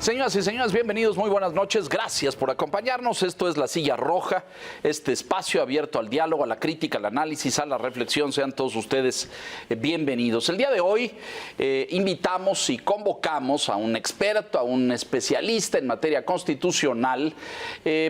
Señoras y señores, bienvenidos, muy buenas noches, gracias por acompañarnos. Esto es La Silla Roja, este espacio abierto al diálogo, a la crítica, al análisis, a la reflexión. Sean todos ustedes bienvenidos. El día de hoy invitamos y convocamos a un experto, a un especialista en materia constitucional,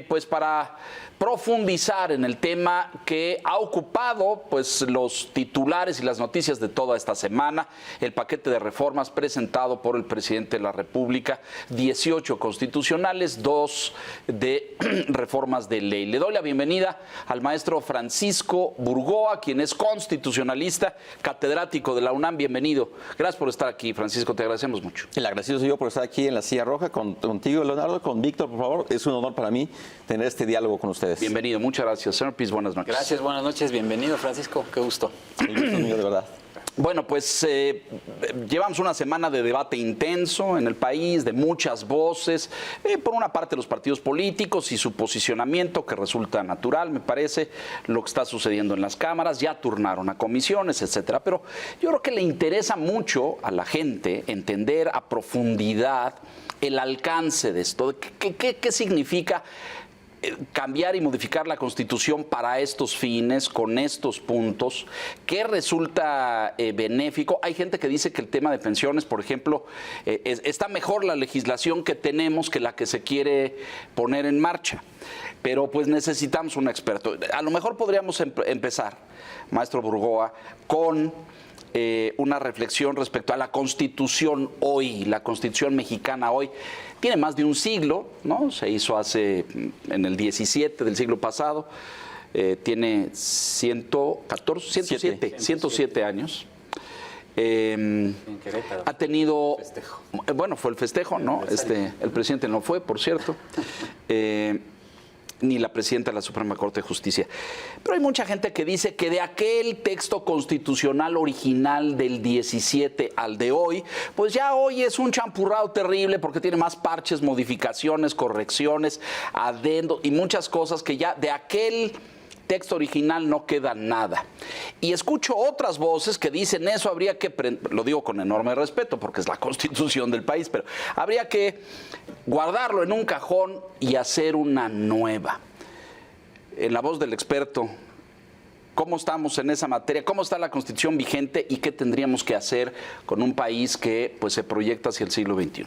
pues para profundizar en el tema que ha ocupado pues los titulares y las noticias de toda esta semana, el paquete de reformas presentado por el presidente de la República, 18 constitucionales, 2 de reformas de ley. Le doy la bienvenida al maestro Francisco Burgoa, quien es constitucionalista, catedrático de la UNAM. Bienvenido. Gracias por estar aquí, Francisco, te agradecemos mucho. El agradecido soy yo por estar aquí en La Silla Roja contigo, Leonardo, con Víctor, por favor. Es un honor para mí tener este diálogo con ustedes. Bienvenido, muchas gracias. Señor Piz, buenas noches. Gracias, buenas noches, bienvenido, Francisco, qué gusto. El gusto es mío, de verdad. Bueno, pues llevamos una semana de debate intenso en el país, de muchas voces, por una parte los partidos políticos y su posicionamiento, que resulta natural, me parece, lo que está sucediendo en las cámaras, ya turnaron a comisiones, etcétera. Pero yo creo que le interesa mucho a la gente entender a profundidad el alcance de esto, qué significa cambiar y modificar la Constitución para estos fines, con estos puntos, ¿qué resulta benéfico? Hay gente que dice que el tema de pensiones, por ejemplo, está mejor la legislación que tenemos que la que se quiere poner en marcha, pero pues necesitamos un experto. A lo mejor podríamos empezar, maestro Burgoa, con una reflexión respecto a la Constitución hoy, la Constitución mexicana hoy. Tiene más de un siglo, ¿no? Se hizo en el 17 del siglo pasado. Tiene 107 años. Ha tenido, bueno, fue el festejo, ¿no? El presidente no fue, por cierto. Ni la presidenta de la Suprema Corte de Justicia. Pero hay mucha gente que dice que de aquel texto constitucional original del 17 al de hoy, pues ya hoy es un champurrado terrible porque tiene más parches, modificaciones, correcciones, adendos y muchas cosas que ya de aquel texto original no queda nada. Y escucho otras voces que dicen eso habría que, lo digo con enorme respeto porque es la Constitución del país, pero habría que guardarlo en un cajón y hacer una nueva. En la voz del experto, ¿cómo estamos en esa materia? ¿Cómo está la Constitución vigente y qué tendríamos que hacer con un país que pues se proyecta hacia el siglo XXI?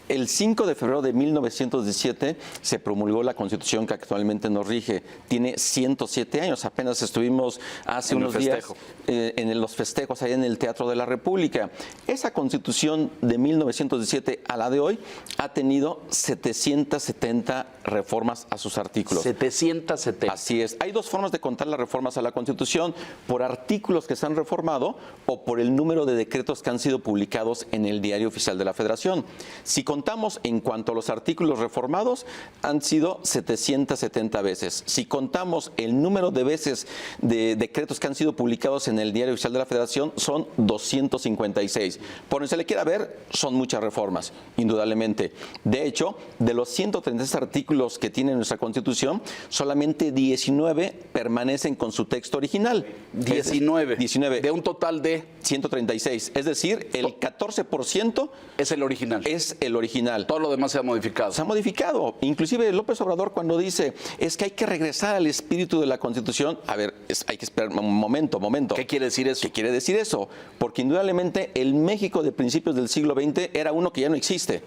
El 5 de febrero de 1917 se promulgó la Constitución que actualmente nos rige. Tiene 107 años. Apenas estuvimos hace unos días en los festejos ahí en el Teatro de la República. Esa Constitución de 1917 a la de hoy ha tenido 770 reformas a sus artículos. 770. Así es. Hay dos formas de contar las reformas a la Constitución: por artículos que se han reformado o por el número de decretos que han sido publicados en el Diario Oficial de la Federación. Si contamos en cuanto a los artículos reformados, han sido 770 veces. Si contamos el número de veces de decretos que han sido publicados en el Diario Oficial de la Federación, son 256. Por donde se le quiera ver, son muchas reformas, indudablemente. De hecho, de los 136 artículos que tiene nuestra Constitución, solamente 19 permanecen con su texto original. 19. 19. De un total de 136. Es decir, el 14% es el original. Es el original. Todo lo demás se ha modificado. Se ha modificado. Inclusive López Obrador, cuando dice es que hay que regresar al espíritu de la Constitución, a ver, hay que esperar un momento. ¿Qué quiere decir eso? ¿Qué quiere decir eso? Porque indudablemente el México de principios del siglo XX era uno que ya no existe.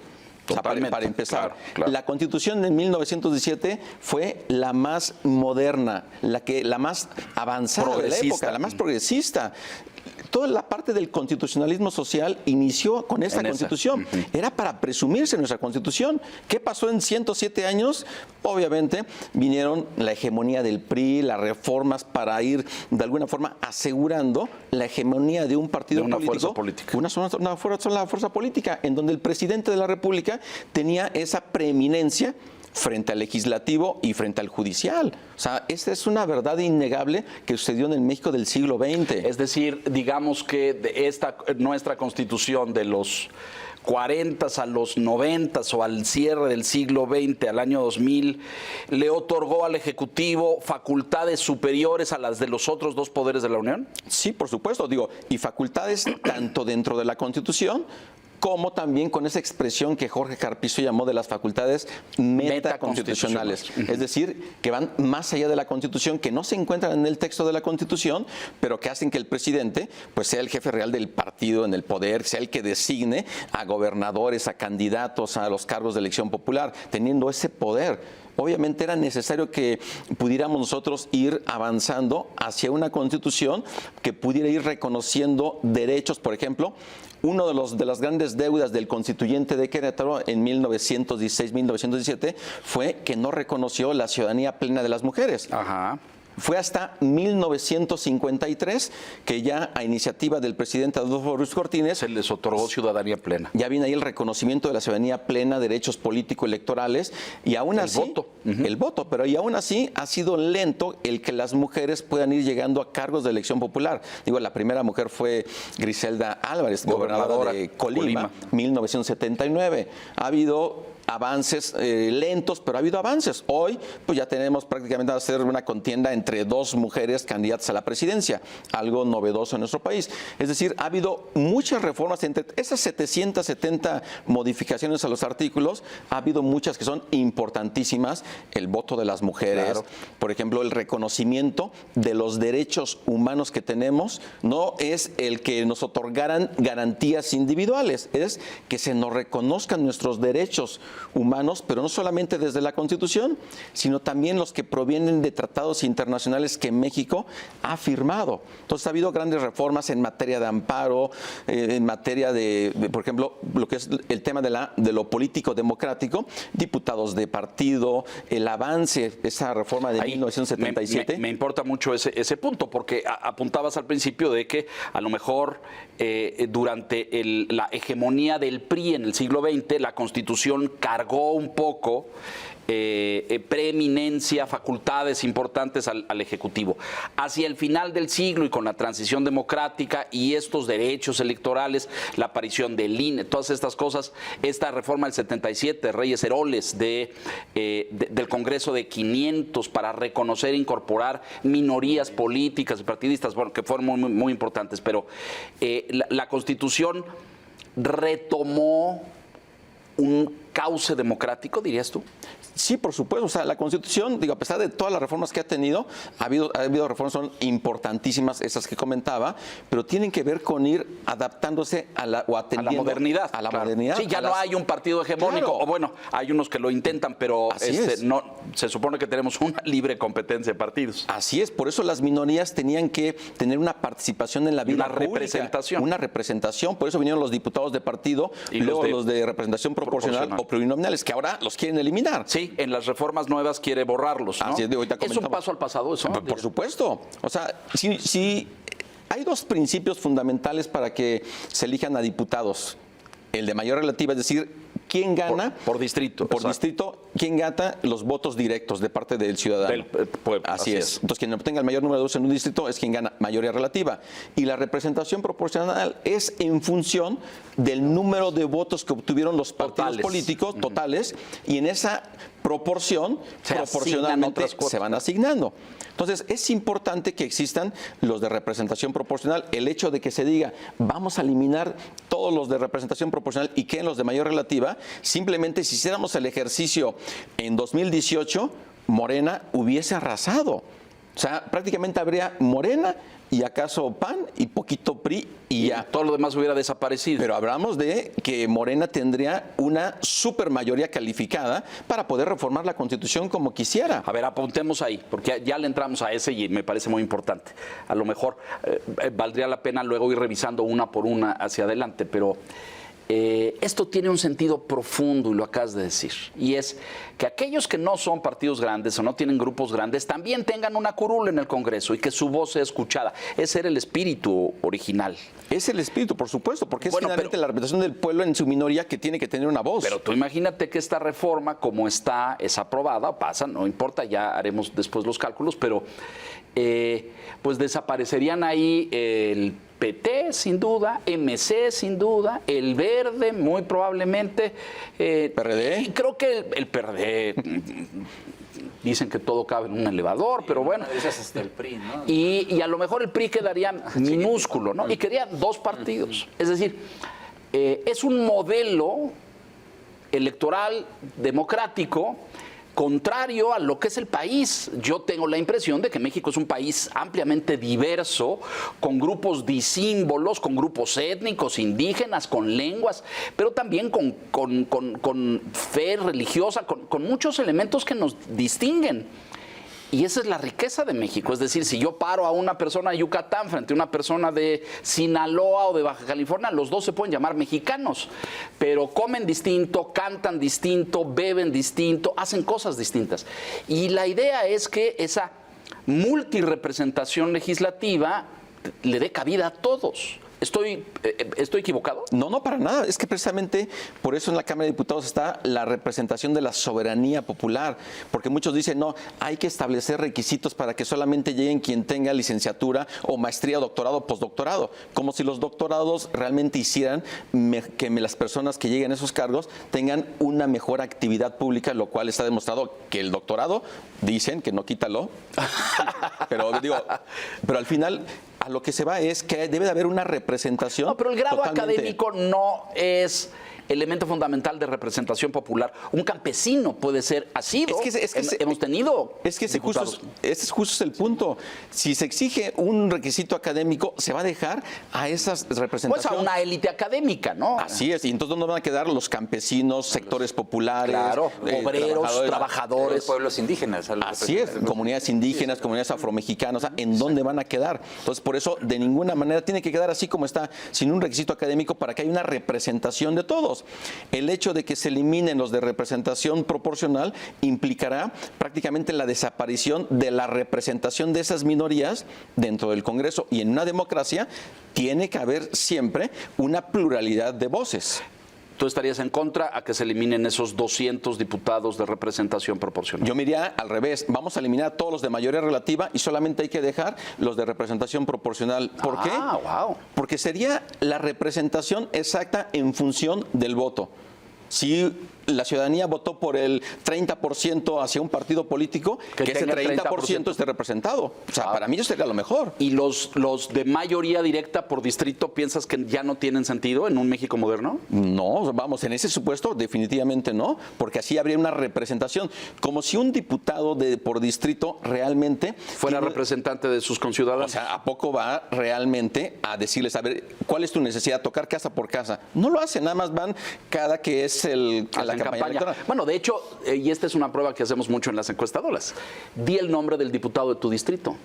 O sea, para empezar, claro. La Constitución de 1917 fue la más moderna, la más avanzada de la época, la más progresista. Toda la parte del constitucionalismo social inició con esta Constitución. Era para presumirse nuestra Constitución. ¿Qué pasó en 107 años? Obviamente vinieron la hegemonía del PRI, las reformas para ir de alguna forma asegurando la hegemonía de un partido político. Fuerza política. Una sola fuerza política, en donde el presidente de la República tenía esa preeminencia frente al legislativo y frente al judicial. O sea, esta es una verdad innegable que sucedió en el México del siglo XX. Es decir, digamos que nuestra Constitución de los 40 a los 90 o al cierre del siglo XX, al año 2000, le otorgó al Ejecutivo facultades superiores a las de los otros dos poderes de la Unión? Sí, por supuesto, y facultades tanto dentro de la Constitución como también con esa expresión que Jorge Carpizo llamó de las facultades metaconstitucionales. Es decir, que van más allá de la Constitución, que no se encuentran en el texto de la Constitución, pero que hacen que el presidente pues sea el jefe real del partido en el poder, sea el que designe a gobernadores, a candidatos a los cargos de elección popular, teniendo ese poder. Obviamente era necesario que pudiéramos nosotros ir avanzando hacia una constitución que pudiera ir reconociendo derechos. Por ejemplo, uno de las grandes deudas del constituyente de Querétaro en 1916-1917 fue que no reconoció la ciudadanía plena de las mujeres. Ajá. Fue hasta 1953 que ya a iniciativa del presidente Adolfo Ruiz Cortines Se les otorgó ciudadanía plena. ya viene ahí el reconocimiento de la ciudadanía plena, derechos político-electorales, y aún así voto. el voto, pero y aún así ha sido lento el que las mujeres puedan ir llegando a cargos de elección popular. Digo, la primera mujer fue Griselda Álvarez, gobernadora de Colima, 1979. Ha habido avances lentos, pero ha habido avances. Hoy, pues ya tenemos prácticamente a hacer una contienda entre dos mujeres candidatas a la presidencia, algo novedoso en nuestro país. Es decir, ha habido muchas reformas, entre esas 770 modificaciones a los artículos, ha habido muchas que son importantísimas. El voto de las mujeres, Claro. por ejemplo, el reconocimiento de los derechos humanos que tenemos, no es el que nos otorgaran garantías individuales, es que se nos reconozcan nuestros derechos humanos, pero no solamente desde la Constitución, sino también los que provienen de tratados internacionales que México ha firmado. Entonces ha habido grandes reformas en materia de amparo, en materia de, por ejemplo, lo que es el tema de lo político democrático, diputados de partido, el avance, esa reforma de Ahí 1977. Me importa mucho ese punto, porque apuntabas al principio de que a lo mejor durante la hegemonía del PRI en el siglo XX, la Constitución cargó un poco preeminencia, facultades importantes al Ejecutivo. Hacia el final del siglo y con la transición democrática y estos derechos electorales, la aparición del INE, todas estas cosas, esta reforma del 77, Reyes Heroles, del Congreso de 500 para reconocer e incorporar minorías políticas y partidistas, bueno, que fueron muy, muy importantes, pero la Constitución retomó un cauce democrático, dirías tú. Sí, por supuesto. O sea, la Constitución, digo, a pesar de todas las reformas que ha tenido, ha habido reformas, son importantísimas esas que comentaba, pero tienen que ver con ir adaptándose o atendiendo a la modernidad. A la Claro. modernidad. Sí, ya no hay un partido hegemónico, Claro. o bueno, hay unos que lo intentan, pero Así es. no, se supone que tenemos una libre competencia de partidos. Así es, por eso las minorías tenían que tener una participación en la vida Una pública, representación. Una representación, por eso vinieron los diputados de partido Y y luego los los de de representación proporcional proporcional. o plurinominales, que ahora los quieren eliminar. Sí, en las reformas nuevas quiere borrarlos, ¿no? Así es, ahorita Es un comentamos. paso al pasado eso. Por supuesto. O sea, si hay dos principios fundamentales para que se elijan a diputados. El de mayoría relativa, es decir, ¿quién gana? Por distrito. Por exacto. distrito, ¿quién gana los votos directos de parte del ciudadano? Del pueblo, Así así es. es. Entonces, quien obtenga el mayor número de votos en un distrito es quien gana mayoría relativa. Y la representación proporcional es en función del número de votos que obtuvieron los partidos Totales. políticos totales, y en esa proporción, Se asignan proporcionalmente otras cuotas. se van asignando. Entonces, es importante que existan los de representación proporcional. El hecho de que se diga, vamos a eliminar todos los de representación proporcional y queden los de mayor relativa, simplemente si hiciéramos el ejercicio en 2018, Morena hubiese arrasado. O sea, prácticamente habría Morena y acaso PAN y poquito PRI y ya. Todo lo demás hubiera desaparecido. Pero hablamos de que Morena tendría una supermayoría calificada para poder reformar la Constitución como quisiera. A ver, apuntemos ahí, porque ya le entramos a ese y me parece muy importante. A lo mejor valdría la pena luego ir revisando una por una hacia adelante, pero esto tiene un sentido profundo y lo acabas de decir. Y es que aquellos que no son partidos grandes o no tienen grupos grandes también tengan una curul en el Congreso y que su voz sea escuchada. Ese era el espíritu original. Es el espíritu, por supuesto, porque Bueno, es finalmente pero- la representación del pueblo en su minoría que tiene que tener una voz. Pero tú imagínate que esta reforma, como está, es aprobada, o pasa, no importa, ya haremos después los cálculos, pero pues desaparecerían ahí el PT, sin duda, MC, sin duda, el Verde, muy probablemente. ¿PRD? Y creo que el PRD, dicen que todo cabe en un elevador, pero bueno. Una de esas hasta el PRI, ¿no? Y a lo mejor el PRI quedaría minúsculo, ¿no? Y quedarían dos partidos. Es decir, es un modelo electoral democrático contrario a lo que es el país. Yo tengo la impresión de que México es un país ampliamente diverso, con grupos disímbolos, con grupos étnicos, indígenas, con lenguas, pero también con fe religiosa, con muchos elementos que nos distinguen. Y esa es la riqueza de México. Es decir, si yo paro a una persona de Yucatán frente a una persona de Sinaloa o de Baja California, los dos se pueden llamar mexicanos, pero comen distinto, cantan distinto, beben distinto, hacen cosas distintas. Y la idea es que esa multirrepresentación legislativa le dé cabida a todos. ¿Estoy equivocado? No, para nada. Es que precisamente por eso en la Cámara de Diputados está la representación de la soberanía popular, porque muchos dicen, no, hay que establecer requisitos para que solamente lleguen quien tenga licenciatura o maestría, doctorado o postdoctorado, como si los doctorados realmente hicieran que las personas que lleguen a esos cargos tengan una mejor actividad pública, lo cual está demostrado que el doctorado, dicen que no quítalo, pero al final a lo que se va es que debe de haber una representación. No, pero el grado totalmente académico no es elemento fundamental de representación popular. Un campesino puede ser, ha sido, hemos tenido diputados. Ese justo es el punto. Si se exige un requisito académico, se va a dejar a esas representaciones. Pues a una élite académica, ¿no? Así es, y entonces ¿dónde van a quedar los campesinos, sectores populares? Claro, obreros, trabajadores. Pueblos indígenas. Así es, comunidades indígenas, comunidades afromexicanas, o sea, ¿en dónde van a quedar? Entonces, por eso, de ninguna manera tiene que quedar así como está, sin un requisito académico, para que haya una representación de todos. El hecho de que se eliminen los de representación proporcional implicará prácticamente la desaparición de la representación de esas minorías dentro del Congreso. Y en una democracia tiene que haber siempre una pluralidad de voces. ¿Tú estarías en contra a que se eliminen esos 200 diputados de representación proporcional? Yo me iría al revés. Vamos a eliminar a todos los de mayoría relativa y solamente hay que dejar los de representación proporcional. ¿Por qué? Wow. Porque sería la representación exacta en función del voto. Si la ciudadanía votó por el 30% hacia un partido político, que ese 30% esté representado. O sea, para mí eso sería lo mejor. ¿Y los de mayoría directa por distrito piensas que ya no tienen sentido en un México moderno? No, vamos, en ese supuesto definitivamente no, porque así habría una representación, como si un diputado por distrito realmente fuera representante de sus conciudadanos. O sea, ¿a poco va realmente a decirles, a ver, cuál es tu necesidad? Tocar casa por casa. No lo hacen, nada más van cada que es la campaña electoral. Bueno, de hecho, y esta es una prueba que hacemos mucho en las encuestadoras, di el nombre del diputado de tu distrito.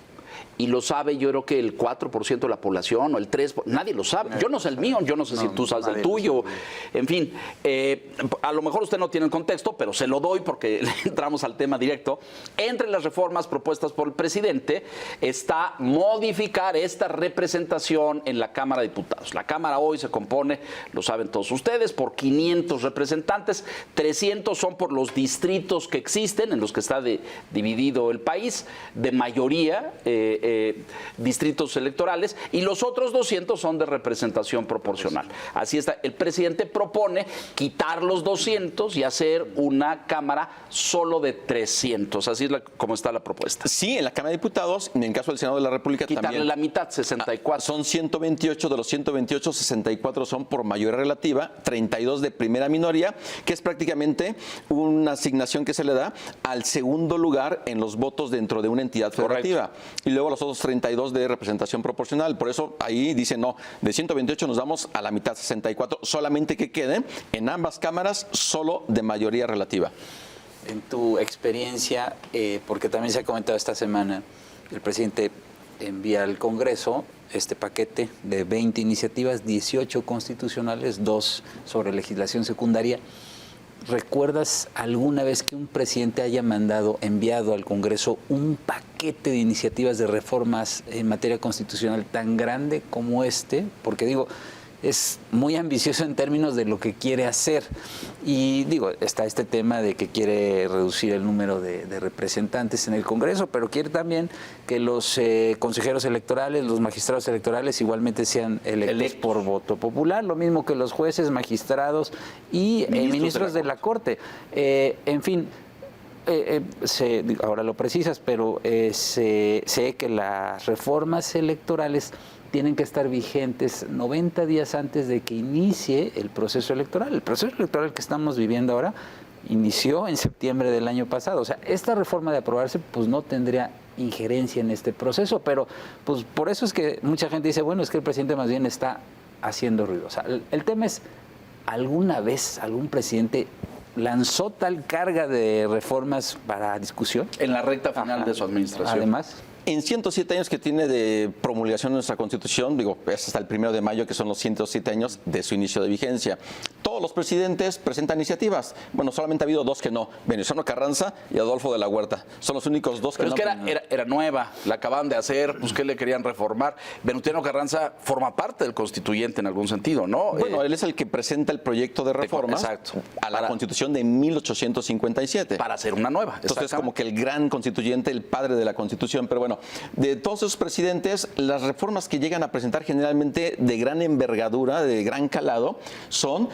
Y lo sabe, yo creo que el 4% de la población o el 3%, nadie lo sabe. Yo no sé el mío, yo no sé si tú sabes el tuyo. En fin, a lo mejor usted no tiene el contexto, pero se lo doy porque entramos al tema directo. Entre las reformas propuestas por el presidente está modificar esta representación en la Cámara de Diputados. La Cámara hoy se compone, lo saben todos ustedes, por 500 representantes, 300 son por los distritos que existen, en los que está dividido el país, de mayoría, distritos electorales, y los otros 200 son de representación proporcional. Así está. El presidente propone quitar los 200 y hacer una Cámara solo de 300. Así es como está la propuesta. Sí, en la Cámara de Diputados, en el caso del Senado de la República quitarle también. La mitad, 64. Son 128, de los 128, 64 son por mayoría relativa, 32 de primera minoría, que es prácticamente una asignación que se le da al segundo lugar en los votos dentro de una entidad federativa. Correcto. Y luego los otros 32 de representación proporcional. Por eso ahí dicen, no, de 128 nos damos a la mitad, 64, solamente que queden en ambas cámaras solo de mayoría relativa. En tu experiencia, porque también se ha comentado esta semana, el presidente envía al Congreso este paquete de 20 iniciativas, 18 constitucionales, 2 sobre legislación secundaria. ¿Recuerdas alguna vez que un presidente haya enviado al Congreso un paquete de iniciativas de reformas en materia constitucional tan grande como este? Porque digo, es muy ambicioso en términos de lo que quiere hacer. Y digo, está este tema de que quiere reducir el número de representantes en el Congreso, pero quiere también que los consejeros electorales, los magistrados electorales igualmente sean electos por voto popular, lo mismo que los jueces, magistrados y ministros de la Corte. En fin, ahora lo precisas, pero sé que las reformas electorales tienen que estar vigentes 90 días antes de que inicie el proceso electoral. El proceso electoral que estamos viviendo ahora inició en septiembre del año pasado. O sea, esta reforma de aprobarse, pues no tendría injerencia en este proceso, pero pues por eso es que mucha gente dice, bueno, es que el presidente más bien está haciendo ruido. O sea, el tema es, ¿alguna vez algún presidente lanzó tal carga de reformas para discusión? En la recta final de su administración. Además, En 107 años que tiene de promulgación de nuestra Constitución, digo, es hasta el 1 de mayo, que son los 107 años de su inicio de vigencia. Todos los presidentes presentan iniciativas. Bueno, solamente ha habido dos que no, Venustiano Carranza y Adolfo de la Huerta. Son los únicos dos que Pero no. es que era nueva, la acaban de hacer, pues ¿qué le querían reformar? Venustiano Carranza forma parte del constituyente en algún sentido, ¿no? Bueno, él es el que presenta el proyecto de reforma a la Constitución de 1857. Para hacer una nueva. Entonces es como que el gran constituyente, el padre de la Constitución. Pero bueno, de todos esos presidentes, las reformas que llegan a presentar generalmente de gran envergadura, de gran calado, son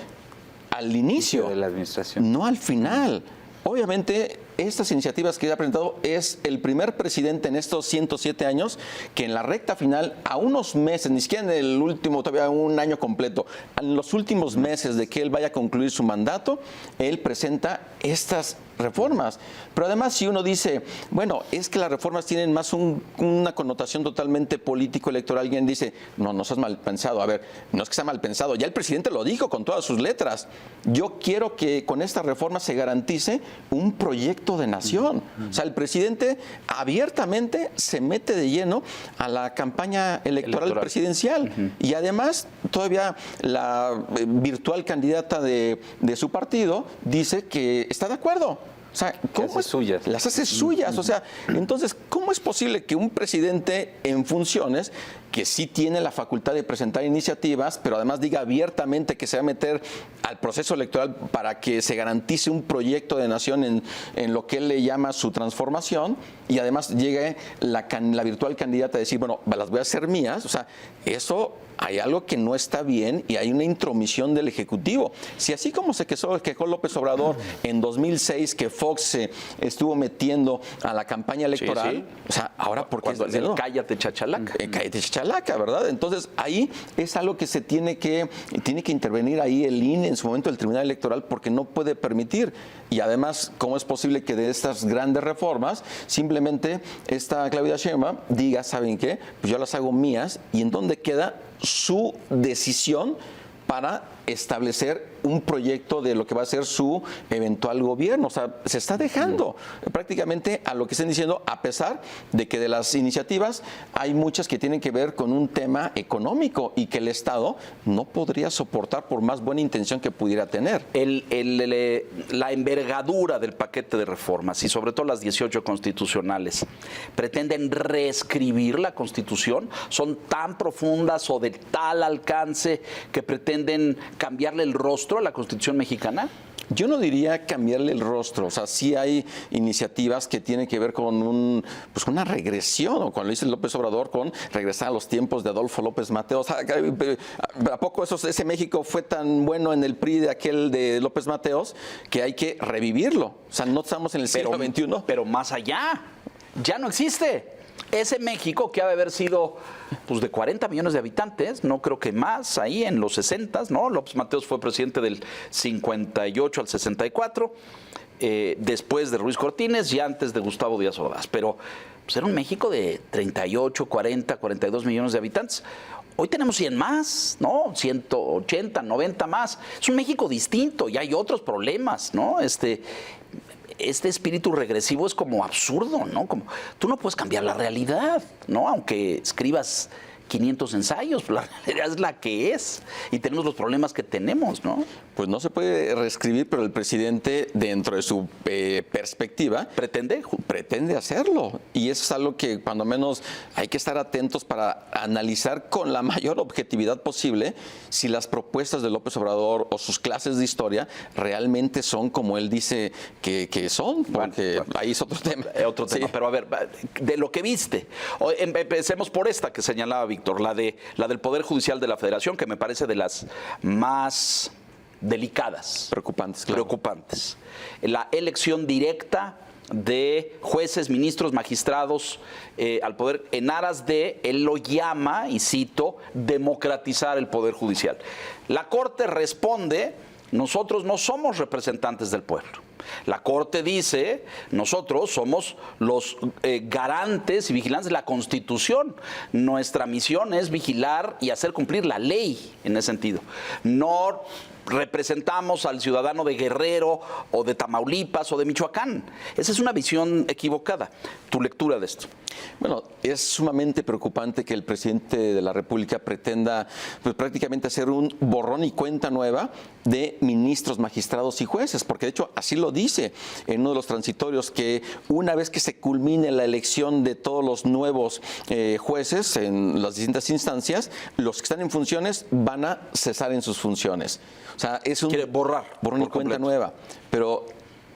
al inicio de la administración. no al final. Obviamente, estas iniciativas que ha presentado es el primer presidente en estos 107 años que en la recta final, a unos meses, ni siquiera en el último, todavía un año completo, en los últimos meses de que él vaya a concluir su mandato, él presenta estas reformas. Pero además, si uno dice, bueno, es que las reformas tienen más una connotación totalmente político-electoral, alguien dice, no seas mal pensado. A ver, no es que sea mal pensado, ya el presidente lo dijo con todas sus letras. Yo quiero que con esta reforma se garantice un proyecto de nación. O sea, el presidente abiertamente se mete de lleno a la campaña electoral presidencial. Y además, todavía la virtual candidata de su partido dice que está de acuerdo. O sea, ¿cómo suyas? Las hace suyas. O sea, entonces, ¿cómo es posible que un presidente en funciones, que sí tiene la facultad de presentar iniciativas, pero además diga abiertamente que se va a meter al proceso electoral para que se garantice un proyecto de nación en lo que él le llama su transformación, y además llegue la virtual candidata a decir, bueno, las voy a hacer mías? O sea, eso hay algo que no está bien y hay una intromisión del Ejecutivo. Si así como se quejó López Obrador en 2006 que Fox se estuvo metiendo a la campaña electoral, sí. O sea, ahora ¿por qué? Cállate, chachalaca. Cállate, chachalaca, ¿verdad? Entonces, ahí es algo que se tiene que intervenir ahí el INE en su momento, el Tribunal Electoral, porque no puede permitir. Y además, ¿cómo es posible que de estas grandes reformas simplemente esta Claudia Sheinbaum diga, ¿saben qué? Pues yo las hago mías, y en dónde queda su decisión para establecer un proyecto de lo que va a ser su eventual gobierno? O sea, se está dejando prácticamente a lo que estén diciendo, a pesar de que de las iniciativas hay muchas que tienen que ver con un tema económico y que el Estado no podría soportar por más buena intención que pudiera tener. La envergadura del paquete de reformas y sobre todo las 18 constitucionales, ¿pretenden reescribir la Constitución? ¿Son tan profundas o de tal alcance que pretenden cambiarle el rostro a la Constitución mexicana? Yo no diría cambiarle el rostro. O sea, sí hay iniciativas que tienen que ver con una regresión, o cuando dice López Obrador, con regresar a los tiempos de Adolfo López Mateos. O sea, ¿a poco ese México fue tan bueno en el PRI de aquel de López Mateos que hay que revivirlo? O sea, no estamos en el siglo XXI. Pero más allá, ya no existe. Ese México que ha de haber sido pues de 40 millones de habitantes, no creo que más, ahí en los 60, ¿no? López Mateos fue presidente del 58 al 64, después de Ruiz Cortines y antes de Gustavo Díaz Ordaz. Pero pues era un México de 38, 40, 42 millones de habitantes. Hoy tenemos 100 más, ¿no? 180, 90 más. Es un México distinto y hay otros problemas, ¿no? Este espíritu regresivo es como absurdo, ¿no? Como, tú no puedes cambiar la realidad, ¿no? Aunque escribas 500 ensayos, la realidad es la que es y tenemos los problemas que tenemos, ¿no? Pues no se puede reescribir, pero el presidente, dentro de su perspectiva, pretende hacerlo. Y eso es algo que, cuando menos, hay que estar atentos para analizar con la mayor objetividad posible si las propuestas de López Obrador o sus clases de historia realmente son como él dice que son, porque ahí es otro tema. Otro tema, sí. Pero a ver, de lo que viste, empecemos por esta que señalaba Víctor, la del Poder Judicial de la Federación, que me parece de las más delicadas. Preocupantes, claro. Preocupantes. La elección directa de jueces, ministros, magistrados al poder en aras de, él lo llama, y cito, democratizar el poder judicial. La Corte responde: nosotros no somos representantes del pueblo. La Corte dice: nosotros somos los garantes y vigilantes de la Constitución. Nuestra misión es vigilar y hacer cumplir la ley en ese sentido. No representamos al ciudadano de Guerrero o de Tamaulipas o de Michoacán. Esa es una visión equivocada. ¿Tu lectura de esto? Bueno, es sumamente preocupante que el presidente de la República pretenda pues, prácticamente hacer un borrón y cuenta nueva de ministros, magistrados y jueces, porque de hecho así lo dice en uno de los transitorios, que una vez que se culmine la elección de todos los nuevos jueces en las distintas instancias, los que están en funciones van a cesar en sus funciones. O sea, es un quiere borrón y cuenta nueva. Pero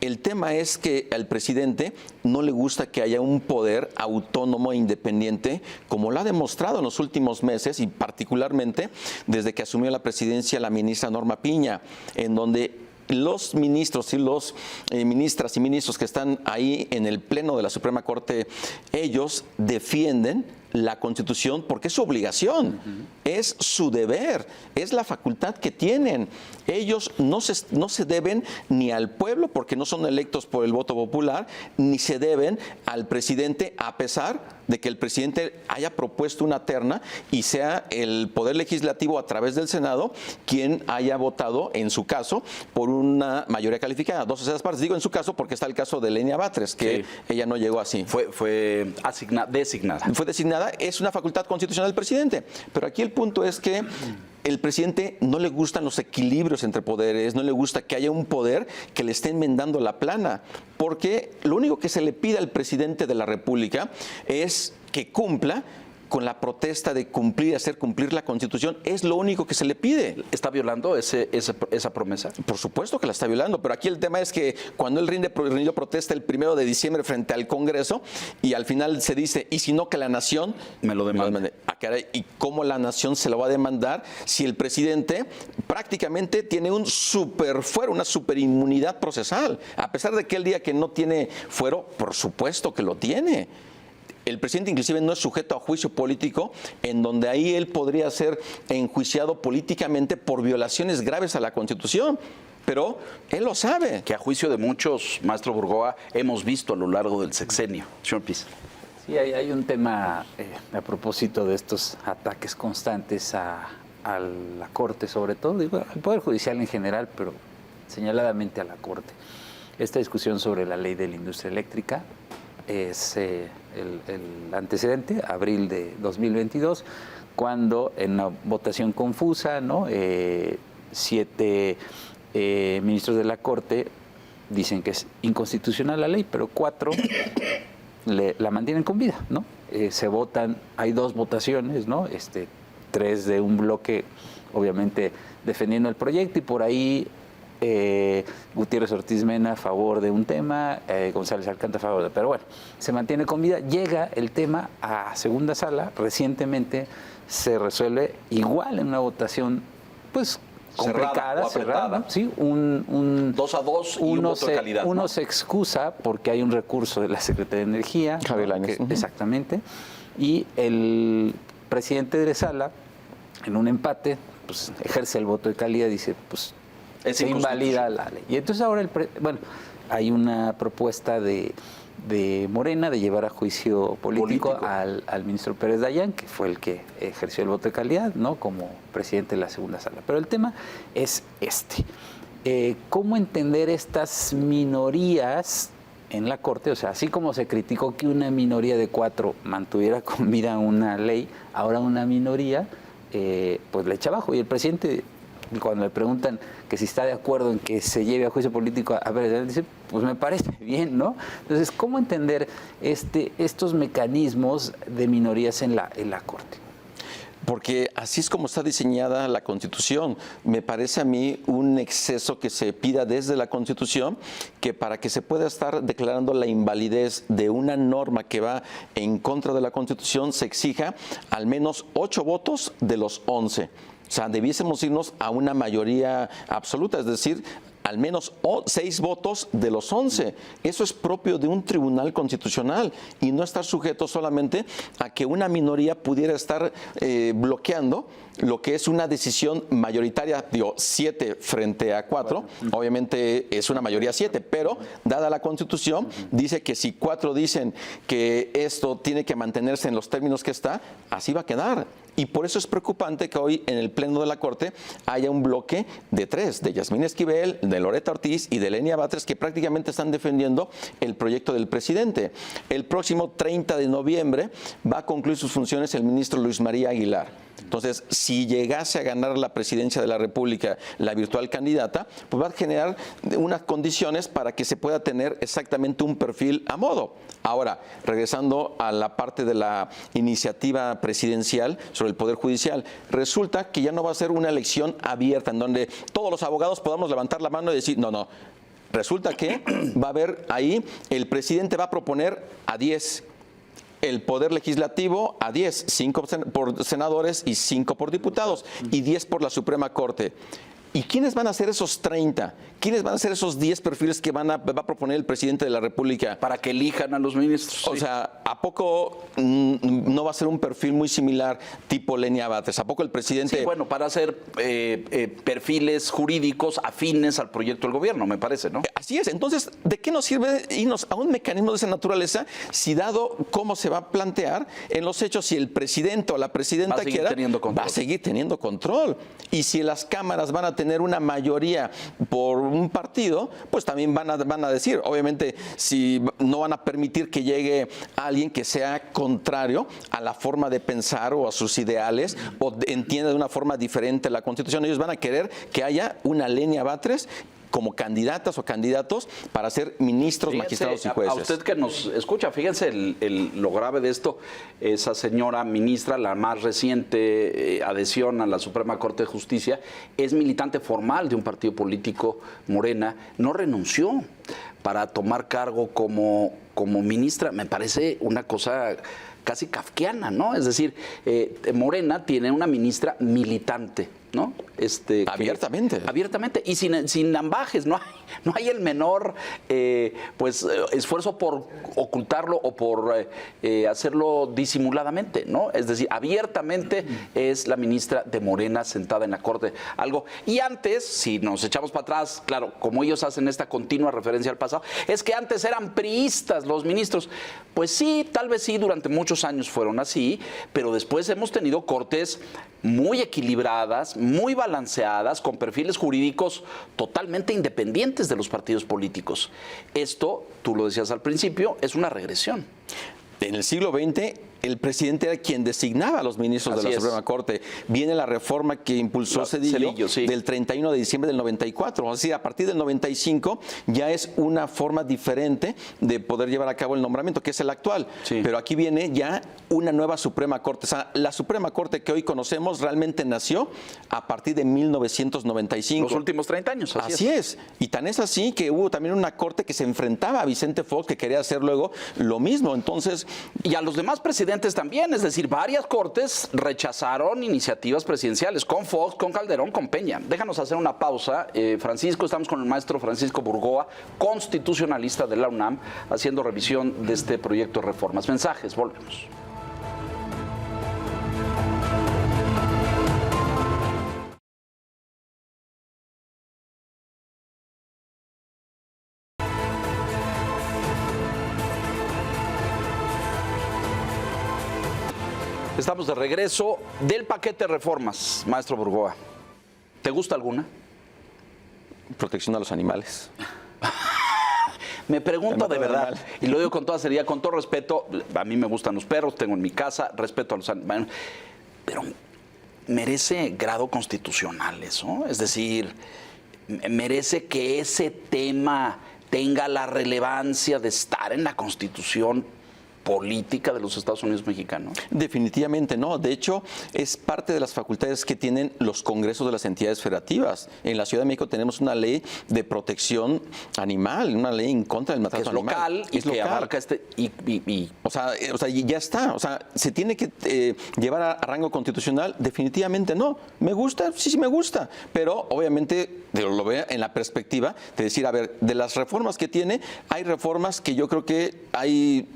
el tema es que al presidente no le gusta que haya un poder autónomo e independiente, como lo ha demostrado en los últimos meses y particularmente desde que asumió la presidencia la ministra Norma Piña, en donde los ministros y los ministras y ministros que están ahí en el Pleno de la Suprema Corte, ellos defienden la Constitución porque es su obligación, es su deber, es la facultad que tienen. Ellos no se deben ni al pueblo porque no son electos por el voto popular, ni se deben al presidente, a pesar de que el presidente haya propuesto una terna y sea el Poder Legislativo a través del Senado quien haya votado, en su caso, por una mayoría calificada, 2 terceras partes. Digo en su caso porque está el caso de Lenia Batres, que sí, ella no llegó así. Fue designada. Fue designada, es una facultad constitucional del presidente. Pero aquí el punto es que el presidente no le gustan los equilibrios entre poderes, no le gusta que haya un poder que le esté enmendando la plana, porque lo único que se le pide al presidente de la República es que cumpla con la protesta de hacer cumplir la Constitución. Es lo único que se le pide. ¿Está violando esa promesa? Por supuesto que la está violando, pero aquí el tema es que cuando él rindió protesta el 1 de diciembre frente al Congreso y al final se dice, y si no que la nación me lo demanda. ¿Y cómo la nación se lo va a demandar si el presidente prácticamente tiene un superfuero, una superinmunidad procesal? A pesar de que el día que no tiene fuero, por supuesto que lo tiene. El presidente inclusive no es sujeto a juicio político, en donde ahí él podría ser enjuiciado políticamente por violaciones graves a la Constitución. Pero él lo sabe. Que a juicio de muchos, maestro Burgoa, hemos visto a lo largo del sexenio. Señor Piz. Sí, hay un tema a propósito de estos ataques constantes a la Corte, sobre todo, digo, al Poder Judicial en general, pero señaladamente a la Corte. Esta discusión sobre la ley de la industria eléctrica es el antecedente, abril de 2022, cuando en una votación confusa, ¿no? 7 ministros de la Corte dicen que es inconstitucional la ley, pero 4 la mantienen con vida, ¿no? Se votan, hay 2 votaciones, ¿no? 3 de un bloque, obviamente defendiendo el proyecto, y por ahí Gutiérrez Ortiz Mena a favor de un tema, González Alcántara a favor de... Pero bueno, se mantiene con vida. Llega el tema a segunda sala. Recientemente se resuelve igual en una votación, pues, complicada, cerrada. Sí, 2-2 y un voto de calidad. Uno se excusa porque hay un recurso de la Secretaría de Energía. Javier Lainez. Exactamente. Y el presidente de la sala, en un empate, pues ejerce el voto de calidad y dice, pues, se invalida la ley. Y entonces ahora, hay una propuesta de Morena de llevar a juicio político. Al ministro Pérez Dayán, que fue el que ejerció el voto de calidad, ¿no? Como presidente de la segunda sala. Pero el tema es ¿cómo entender estas minorías en la Corte? O sea, así como se criticó que una minoría de 4 mantuviera con vida una ley, ahora una minoría pues le echa abajo. Y el presidente, cuando le preguntan que si está de acuerdo en que se lleve a juicio político a Pérez, dice, pues me parece bien, ¿no? Entonces, ¿cómo entender estos mecanismos de minorías en la Corte? Porque así es como está diseñada la Constitución. Me parece a mí un exceso que se pida desde la Constitución, que para que se pueda estar declarando la invalidez de una norma que va en contra de la Constitución, se exija al menos 8 votos de los 11. O sea, debiésemos irnos a una mayoría absoluta, es decir, al menos 6 votos de los 11. Eso es propio de un tribunal constitucional y no estar sujeto solamente a que una minoría pudiera estar bloqueando lo que es una decisión mayoritaria, 7 frente a 4, obviamente es una mayoría 7, pero dada la Constitución, dice que si 4 dicen que esto tiene que mantenerse en los términos que está, así va a quedar. Y por eso es preocupante que hoy en el Pleno de la Corte haya un bloque de 3, de Yasmín Esquivel, de Loretta Ortiz y de Lenia Batres, que prácticamente están defendiendo el proyecto del presidente. El próximo 30 de noviembre va a concluir sus funciones el ministro Luis María Aguilar. Entonces, si llegase a ganar la presidencia de la República la virtual candidata, pues va a generar unas condiciones para que se pueda tener exactamente un perfil a modo. Ahora, regresando a la parte de la iniciativa presidencial sobre el Poder Judicial, resulta que ya no va a ser una elección abierta en donde todos los abogados podamos levantar la mano y decir, no. Resulta que va a haber ahí, el presidente va a proponer a 10, el Poder Legislativo a 10, 5 por senadores y 5 por diputados, y 10 por la Suprema Corte. ¿Y quiénes van a ser esos 30? ¿Quiénes van a ser esos 10 perfiles que va a proponer el presidente de la República? Para que elijan a los ministros. O sea, ¿a poco no va a ser un perfil muy similar tipo Lenia Batres? ¿A poco el presidente...? Sí, bueno, para hacer perfiles jurídicos afines al proyecto del gobierno, me parece, ¿no? Así es. Entonces, ¿de qué nos sirve irnos a un mecanismo de esa naturaleza si dado cómo se va a plantear en los hechos, si el presidente o la presidenta va a seguir teniendo control? Y si las cámaras van a tener una mayoría por un partido, pues también van a decir, obviamente, si no van a permitir que llegue alguien que sea contrario a la forma de pensar o a sus ideales o entienda de una forma diferente la Constitución. Ellos van a querer que haya una Lenia Batres como candidatas o candidatos para ser ministros, magistrados y jueces. A usted que nos escucha, fíjense lo grave de esto. Esa señora ministra, la más reciente adhesión a la Suprema Corte de Justicia, es militante formal de un partido político, Morena, no renunció para tomar cargo como ministra. Me parece una cosa casi kafkiana, ¿no? Es decir, Morena tiene una ministra militante, ¿no? Abiertamente. Abiertamente y sin ambajes, no hay el menor esfuerzo por ocultarlo o por hacerlo disimuladamente, ¿no? Es decir, abiertamente es la ministra de Morena sentada en la Corte. Y antes, si nos echamos para atrás, claro, como ellos hacen esta continua referencia al pasado, es que antes eran priistas los ministros. Pues sí, tal vez sí, durante muchos años fueron así, pero después hemos tenido cortes muy equilibradas, muy balanceadas, con perfiles jurídicos totalmente independientes de los partidos políticos. Esto, tú lo decías al principio, es una regresión. En el siglo XX, el presidente era quien designaba a los ministros de la Suprema Corte. Viene la reforma que impulsó Zedillo del 31 de diciembre del 94. O sea, a partir del 95 ya es una forma diferente de poder llevar a cabo el nombramiento, que es el actual. Sí. Pero aquí viene ya una nueva Suprema Corte. O sea, la Suprema Corte que hoy conocemos realmente nació a partir de 1995. Los últimos 30 años. Así es. Y tan es así que hubo también una corte que se enfrentaba a Vicente Fox, que quería hacer luego lo mismo. Entonces, y a los demás presidentes también, es decir, varias cortes rechazaron iniciativas presidenciales, con Fox, con Calderón, con Peña. Déjanos hacer una pausa. Francisco, estamos con el maestro Francisco Burgoa, constitucionalista de la UNAM, haciendo revisión de este proyecto de reformas. Mensajes, volvemos. Estamos de regreso del paquete de reformas, maestro Burgoa. ¿Te gusta alguna? Protección a los animales. Me pregunto de verdad, y lo digo con toda seriedad, con todo respeto, a mí me gustan los perros, tengo en mi casa, respeto a los animales, pero merece grado constitucional eso, es decir, merece que ese tema tenga la relevancia de estar en la Constitución política de los Estados Unidos mexicanos? Definitivamente no. De hecho, es parte de las facultades que tienen los congresos de las entidades federativas. En la Ciudad de México tenemos una ley de protección animal, una ley en contra del maltrato animal. Local y que abarca O sea, ya está. O sea, ¿se tiene que llevar a rango constitucional? Definitivamente no. ¿Me gusta? Sí, me gusta. Pero obviamente lo veo en la perspectiva de decir, a ver, de las reformas que tiene, hay reformas que yo creo que hay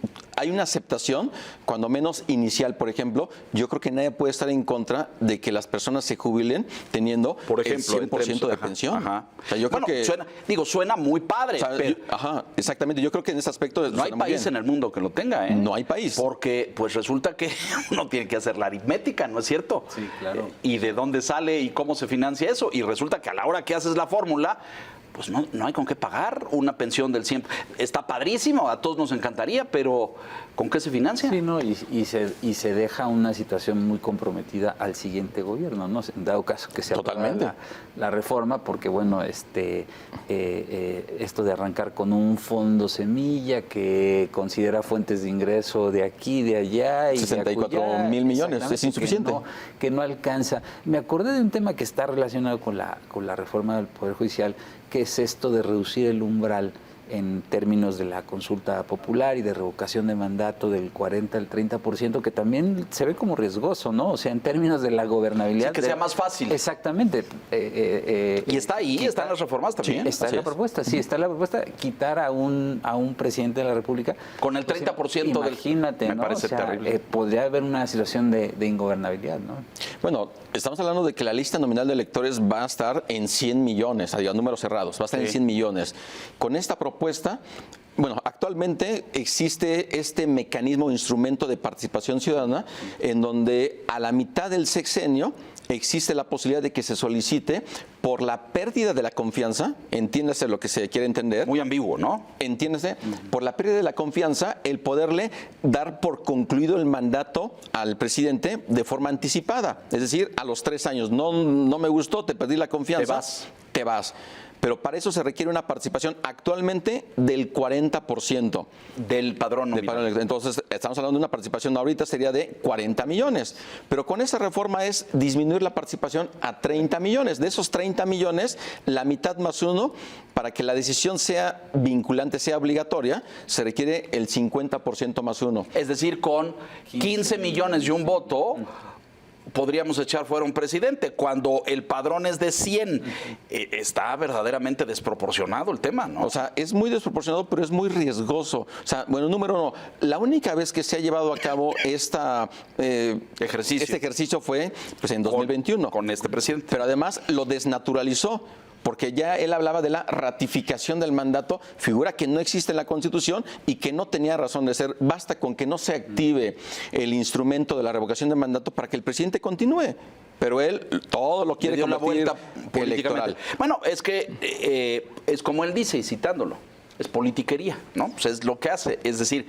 una aceptación, cuando menos inicial. Por ejemplo, yo creo que nadie puede estar en contra de que las personas se jubilen teniendo por ejemplo, el 100% de pensión. Ajá. O sea, yo creo que suena muy padre. O sea, pero exactamente. Yo creo que en ese aspecto no hay país en el mundo que lo tenga, ¿eh? No hay país. Porque pues resulta que uno tiene que hacer la aritmética, ¿no es cierto? Sí, claro. Y de dónde sale y cómo se financia eso. Y resulta que a la hora que haces la fórmula, pues no hay con qué pagar una pensión del 100%. Está padrísimo, a todos nos encantaría, pero ¿con qué se financia? Sí, no, y se deja una situación muy comprometida al siguiente gobierno, ¿no? En dado caso que se apruebe la reforma, porque bueno, esto de arrancar con un fondo semilla que considera fuentes de ingreso de aquí, de allá y 64,000 millones, es insuficiente. Que no alcanza. Me acordé de un tema que está relacionado con la reforma del Poder Judicial, que es esto de reducir el umbral en términos de la consulta popular y de revocación de mandato del 40 al 30%, que también se ve como riesgoso, ¿no? O sea, en términos de la gobernabilidad. Sí, que sea más fácil. Exactamente. Y está ahí, están las reformas también. Sí, está en la propuesta, está la propuesta, quitar a un presidente de la República. Con el 30% imagínate, me parece terrible. Podría haber una situación de ingobernabilidad, ¿no? Bueno, estamos hablando de que la lista nominal de electores va a estar en 100 millones, a números cerrados, va a estar en 100 millones. Con esta propuesta, bueno, actualmente existe este mecanismo o instrumento de participación ciudadana en donde a la mitad del sexenio existe la posibilidad de que se solicite por la pérdida de la confianza, entiéndase lo que se quiere entender. Muy ambiguo, ¿no? Entiéndase, por la pérdida de la confianza, el poderle dar por concluido el mandato al presidente de forma anticipada. Es decir, a los 3 años, no me gustó, te perdí la confianza. Te vas. Pero para eso se requiere una participación actualmente del 40%. Del padrón nominal. Entonces, estamos hablando de una participación ahorita sería de 40 millones. Pero con esa reforma es disminuir la participación a 30 millones. De esos 30 millones, la mitad más uno, para que la decisión sea vinculante, sea obligatoria, se requiere el 50% más uno. Es decir, con 15 millones y un voto, podríamos echar fuera un presidente. Cuando el padrón es de 100, está verdaderamente desproporcionado el tema, ¿no? O sea, es muy desproporcionado, pero es muy riesgoso. O sea, bueno, número uno, la única vez que se ha llevado a cabo este ejercicio fue pues, en 2021. Con este presidente. Pero además lo desnaturalizó, porque ya él hablaba de la ratificación del mandato, figura que no existe en la Constitución y que no tenía razón de ser. Basta con que no se active el instrumento de la revocación de mandato para que el presidente continúe. Pero él todo lo quiere convertir electoral. Bueno, es que es como él dice, y citándolo, es politiquería, ¿no? Pues es lo que hace. Es decir,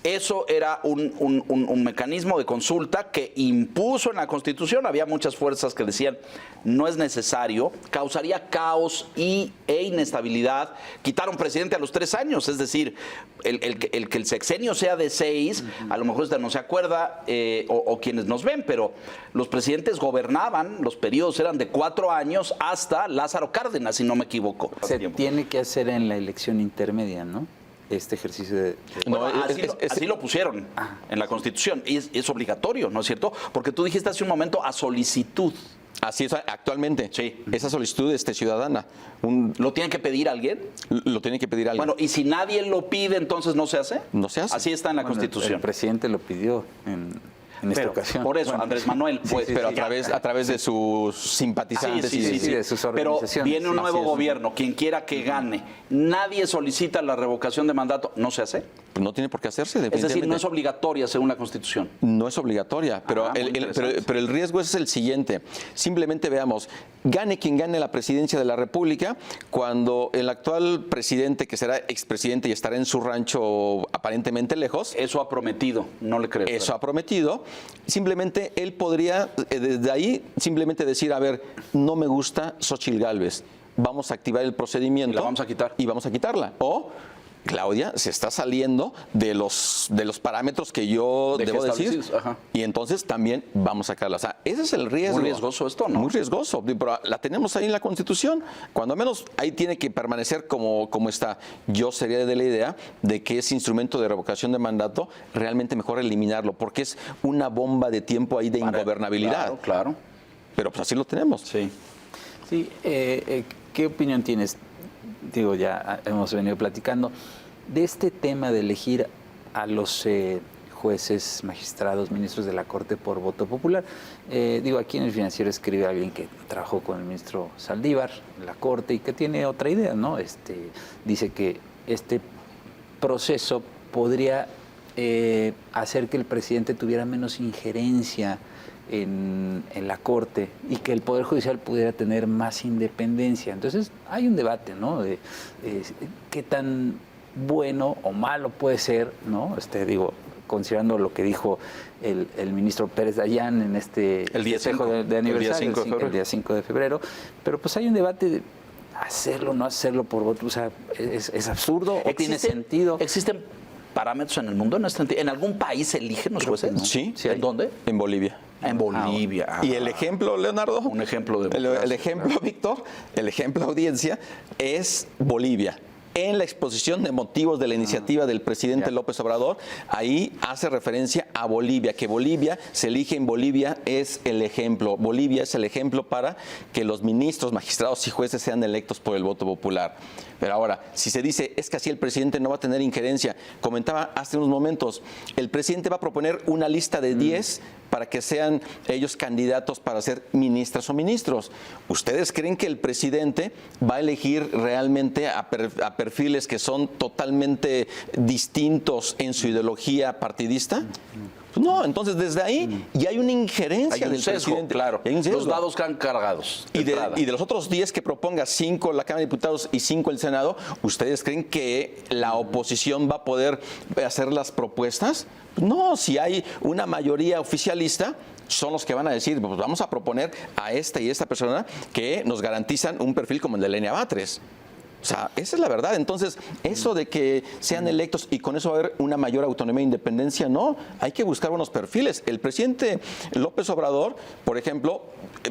eso era un mecanismo de consulta que impuso en la Constitución. Había muchas fuerzas que decían no es necesario, causaría caos e inestabilidad. Quitar un presidente a los 3 años, es decir, el que el sexenio sea de 6, a lo mejor usted no se acuerda o quienes nos ven, pero los presidentes gobernaban, los periodos eran de 4 años hasta Lázaro Cárdenas, si no me equivoco. Se tiene que hacer en la elección intermedia, ¿no? Este ejercicio de... Bueno, así lo pusieron en la Constitución. Y es obligatorio, ¿no es cierto? Porque tú dijiste hace un momento a solicitud. Así es, actualmente. Sí. Esa solicitud ciudadana. ¿Lo tiene que pedir alguien? Lo tiene que pedir alguien. Bueno, ¿y si nadie lo pide, entonces no se hace? No se hace. Así está en la Constitución. El presidente lo pidió en esta ocasión. Por eso, Andrés Manuel. Pues, pero a través de sus simpatizantes. Sí, de sus organizaciones. Pero viene un nuevo gobierno, quien quiera que gane. Nadie solicita la revocación de mandato. ¿No se hace? Pues no tiene por qué hacerse, definitivamente. Es decir, no es obligatoria según la Constitución. No es obligatoria, pero el riesgo es el siguiente. Simplemente veamos, gane quien gane la presidencia de la República, cuando el actual presidente, que será expresidente y estará en su rancho aparentemente lejos. Eso ha prometido, no le creo. Eso ha prometido. Simplemente él podría, desde ahí, simplemente decir, a ver, no me gusta Xóchitl Gálvez. Vamos a activar el procedimiento. Y la vamos a quitar. Y vamos a quitarla. O Claudia se está saliendo de los parámetros que yo debo decir. Ajá. Y entonces también vamos a sacarla. O sea, ese es el riesgo. Muy riesgoso esto, ¿no? Muy riesgoso. Pero la tenemos ahí en la Constitución. Cuando menos ahí tiene que permanecer como está. Yo sería de la idea de que ese instrumento de revocación de mandato realmente mejor eliminarlo, porque es una bomba de tiempo ahí de ingobernabilidad. Claro. Pero pues así lo tenemos. Sí. Sí, ¿qué opinión tienes? Digo, ya hemos venido platicando de este tema de elegir a los jueces, magistrados, ministros de la Corte por voto popular. Digo, aquí en El Financiero escribe alguien que trabajó con el ministro Saldívar en la Corte y que tiene otra idea, ¿no? Dice que este proceso podría hacer que el presidente tuviera menos injerencia en la Corte y que el Poder Judicial pudiera tener más independencia. Entonces hay un debate, ¿no? De qué tan bueno o malo puede ser, ¿no? Digo, considerando lo que dijo el ministro Pérez Dayán en el día 5 de aniversario, el día 5 de febrero, pero pues hay un debate de hacerlo o no hacerlo por voto. O sea, ¿es absurdo o tiene sentido? ¿Existen parámetros en el mundo? ¿En algún país eligen los jueces? ¿No? Sí. ¿En dónde? En Bolivia. En Bolivia. Y el ejemplo, Leonardo, un ejemplo de el ejemplo, Víctor, el ejemplo audiencia es Bolivia. En la exposición de motivos de la iniciativa del presidente López Obrador, ahí hace referencia a Bolivia, que Bolivia se elige en Bolivia, es el ejemplo. Bolivia es el ejemplo para que los ministros, magistrados y jueces sean electos por el voto popular. Pero ahora, si se dice, es que así el presidente no va a tener injerencia, comentaba hace unos momentos, el presidente va a proponer una lista de 10 para que sean ellos candidatos para ser ministras o ministros. ¿Ustedes creen que el presidente va a elegir realmente a perfiles que son totalmente distintos en su ideología partidista? No, entonces desde ahí ya hay una injerencia del presidente. Claro, los dados quedan cargados. Y de los otros 10 que proponga, 5 la Cámara de Diputados y 5 el Senado, ¿ustedes creen que la oposición va a poder hacer las propuestas? No, si hay una mayoría oficialista, son los que van a decir, pues vamos a proponer a esta y esta persona que nos garantizan un perfil como el de Lenia Batres. O sea, esa es la verdad. Entonces, eso de que sean electos y con eso va a haber una mayor autonomía e independencia, no. Hay que buscar unos perfiles. El presidente López Obrador, por ejemplo,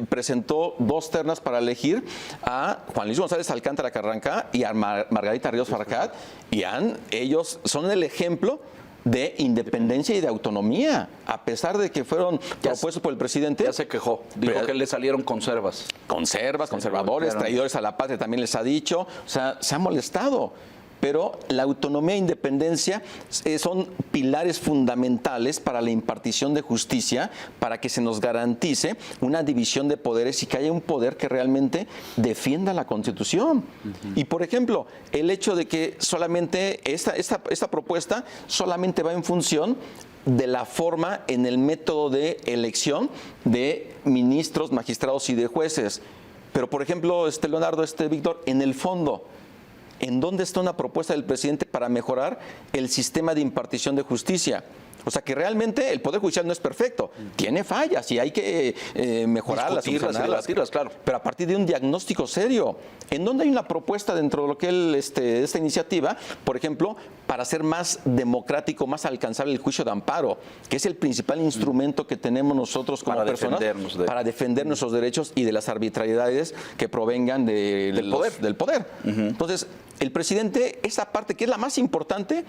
presentó 2 ternas para elegir a Juan Luis González Alcántara Carranca y a Margarita Ríos Farjat, y ellos son el ejemplo de independencia y de autonomía, a pesar de que fueron propuestos por el presidente. Ya se quejó, dijo que le salieron conservas. Conservadores, traidores a la patria, también les ha dicho, o sea, se ha molestado. Pero la autonomía e independencia son pilares fundamentales para la impartición de justicia, para que se nos garantice una división de poderes y que haya un poder que realmente defienda la Constitución. Y, por ejemplo, el hecho de que solamente esta propuesta solamente va en función de la forma en el método de elección de ministros, magistrados y de jueces. Pero, por ejemplo, Leonardo, Víctor, en el fondo, ¿en dónde está una propuesta del presidente para mejorar el sistema de impartición de justicia? O sea, que realmente el Poder Judicial no es perfecto, tiene fallas y hay que mejorarlas, discutirlas, claro. Pero a partir de un diagnóstico serio. ¿En dónde hay una propuesta dentro de lo que esta iniciativa, por ejemplo, para hacer más democrático, más alcanzable el juicio de amparo, que es el principal instrumento que tenemos nosotros como personas para defender nuestros derechos y de las arbitrariedades que provengan del poder? Entonces, el presidente, esa parte que es la más importante,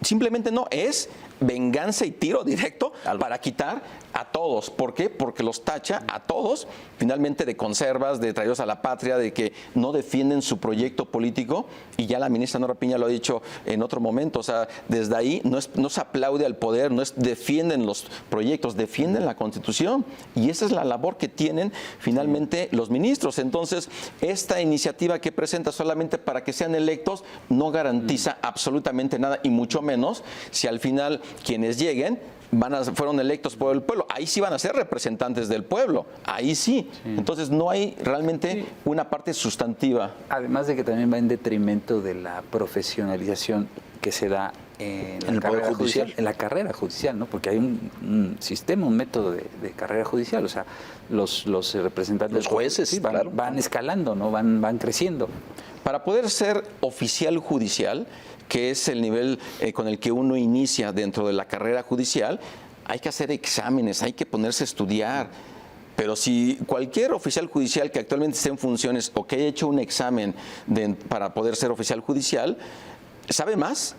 simplemente no, es venganza y tiro directo para quitar a todos. ¿Por qué? Porque los tacha a todos finalmente de conservas, de traidores a la patria, de que no defienden su proyecto político, y ya la ministra Nora Piña lo ha dicho en otro momento. O sea, desde ahí no se aplaude al poder, defienden los proyectos, defienden la Constitución, y esa es la labor que tienen finalmente los ministros. Entonces, esta iniciativa que presenta solamente para que sean electos no garantiza absolutamente nada, y mucho menos si al final quienes lleguen fueron electos por el pueblo. Ahí sí van a ser representantes del pueblo, ahí sí. Entonces no hay realmente una parte sustantiva. Además de que también va en detrimento de la profesionalización que se da en el la Poder carrera Judicial. en la carrera judicial, ¿no? Porque hay un sistema, un método de carrera judicial, o sea, los representantes... Los jueces, sí, claro. van escalando, ¿no? Van creciendo. Para poder ser oficial judicial, que es el nivel con el que uno inicia dentro de la carrera judicial, hay que hacer exámenes, hay que ponerse a estudiar. Pero si cualquier oficial judicial que actualmente esté en funciones o que haya hecho un examen para poder ser oficial judicial, sabe más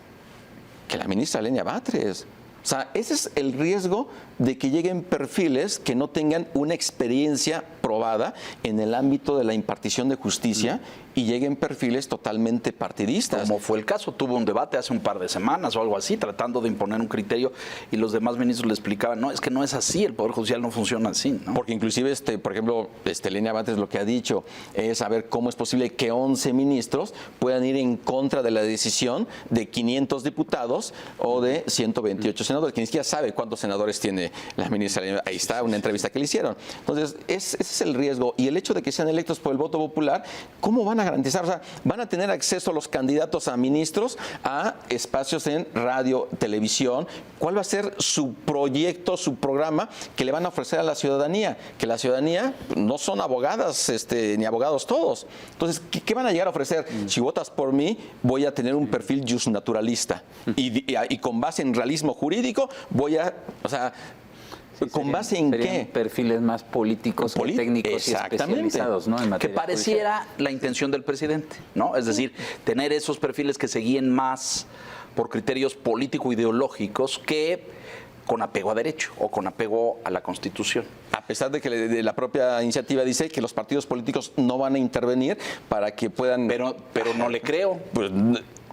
que la ministra Lenia Batres. O sea, ese es el riesgo de que lleguen perfiles que no tengan una experiencia probada en el ámbito de la impartición de justicia y lleguen perfiles totalmente partidistas. Como fue el caso, tuvo un debate hace un par de semanas o algo así, tratando de imponer un criterio y los demás ministros le explicaban, no, es que no es así, el Poder Judicial no funciona así, ¿no? Porque inclusive, por ejemplo, Lenia Batres lo que ha dicho es saber cómo es posible que 11 ministros puedan ir en contra de la decisión de 500 diputados o de 128 senadores, que ni siquiera sabe cuántos senadores tiene la ministra. Ahí está una entrevista que le hicieron. Entonces, ese es el riesgo. Y el hecho de que sean electos por el voto popular, ¿cómo van a garantizar? O sea, van a tener acceso los candidatos a ministros a espacios en radio, televisión. ¿Cuál va a ser su proyecto, su programa que le van a ofrecer a la ciudadanía? Que la ciudadanía no son abogadas ni abogados todos. Entonces, ¿qué van a llegar a ofrecer? Si votas por mí, voy a tener un perfil justnaturalista. Y con base en realismo jurídico, o sea, ¿con base en qué? Perfiles más políticos, técnicos y especializados, ¿no? En Que materia pareciera judicial. la intención del presidente, ¿no? Es decir, tener esos perfiles que se guíen más por criterios político-ideológicos que con apego a derecho o con apego a la Constitución. A pesar de que la propia iniciativa dice que los partidos políticos no van a intervenir para que puedan... Pero no le creo. Pues,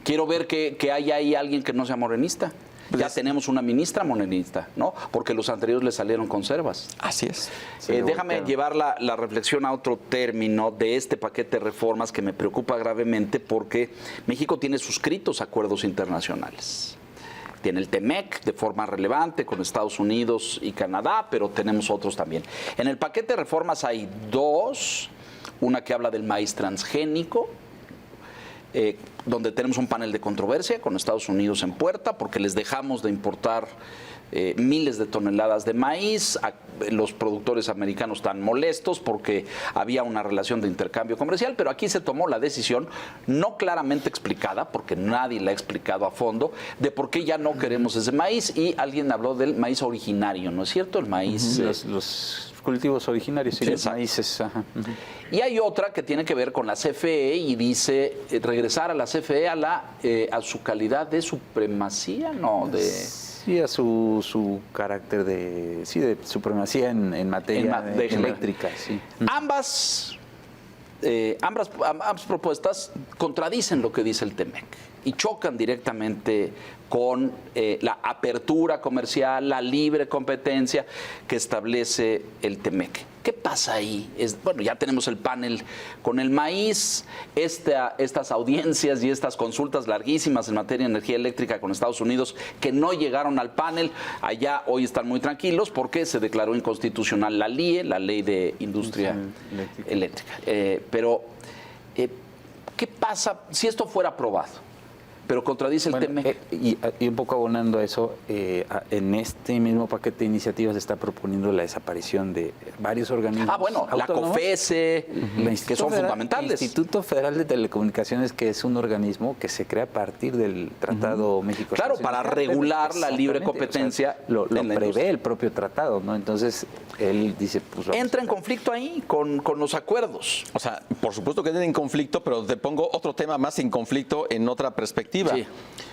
quiero ver que haya ahí alguien que no sea morenista. Ya tenemos una ministra morenista, ¿no? Porque los anteriores le salieron conservas. Así es. Déjame llevar la reflexión a otro término de este paquete de reformas que me preocupa gravemente porque México tiene suscritos acuerdos internacionales. Tiene el TEMEC de forma relevante con Estados Unidos y Canadá, pero tenemos otros también. En el paquete de reformas hay dos, una que habla del maíz transgénico, donde tenemos un panel de controversia con Estados Unidos en puerta, porque les dejamos de importar miles de toneladas de maíz. Los productores americanos están molestos porque había una relación de intercambio comercial, pero aquí se tomó la decisión, no claramente explicada, porque nadie la ha explicado a fondo, de por qué ya no queremos ese maíz, y alguien habló del maíz originario, ¿no es cierto? El maíz... Los cultivos originarios y los maíces. Ajá. Y hay otra que tiene que ver con la CFE y dice regresar a la CFE a su calidad de supremacía, ¿no? Sí, a su carácter de supremacía en materia eléctrica. Sí. Ambas propuestas contradicen lo que dice el TEMEC y chocan directamente con la apertura comercial, la libre competencia que establece el TEMEC. ¿Qué pasa ahí? Bueno, ya tenemos el panel con el maíz, estas audiencias y estas consultas larguísimas en materia de energía eléctrica con Estados Unidos que no llegaron al panel. Allá hoy están muy tranquilos porque se declaró inconstitucional la LIE, la Ley de Industria Eléctrica. Pero, ¿qué pasa si esto fuera aprobado? Pero contradice el TEMEC. Y un poco abonando a eso, en este mismo paquete de iniciativas se está proponiendo la desaparición de varios organismos. La COFESE, que son fundamentales. El Instituto Federal de Telecomunicaciones, que es un organismo que se crea a partir del Tratado México. Claro, para regular la libre competencia. O sea, lo prevé el propio tratado, ¿no? Entonces, él dice... pues entra en conflicto ahí con los acuerdos. O sea, por supuesto que entra en conflicto, pero te pongo otro tema más en conflicto en otra perspectiva. Sí.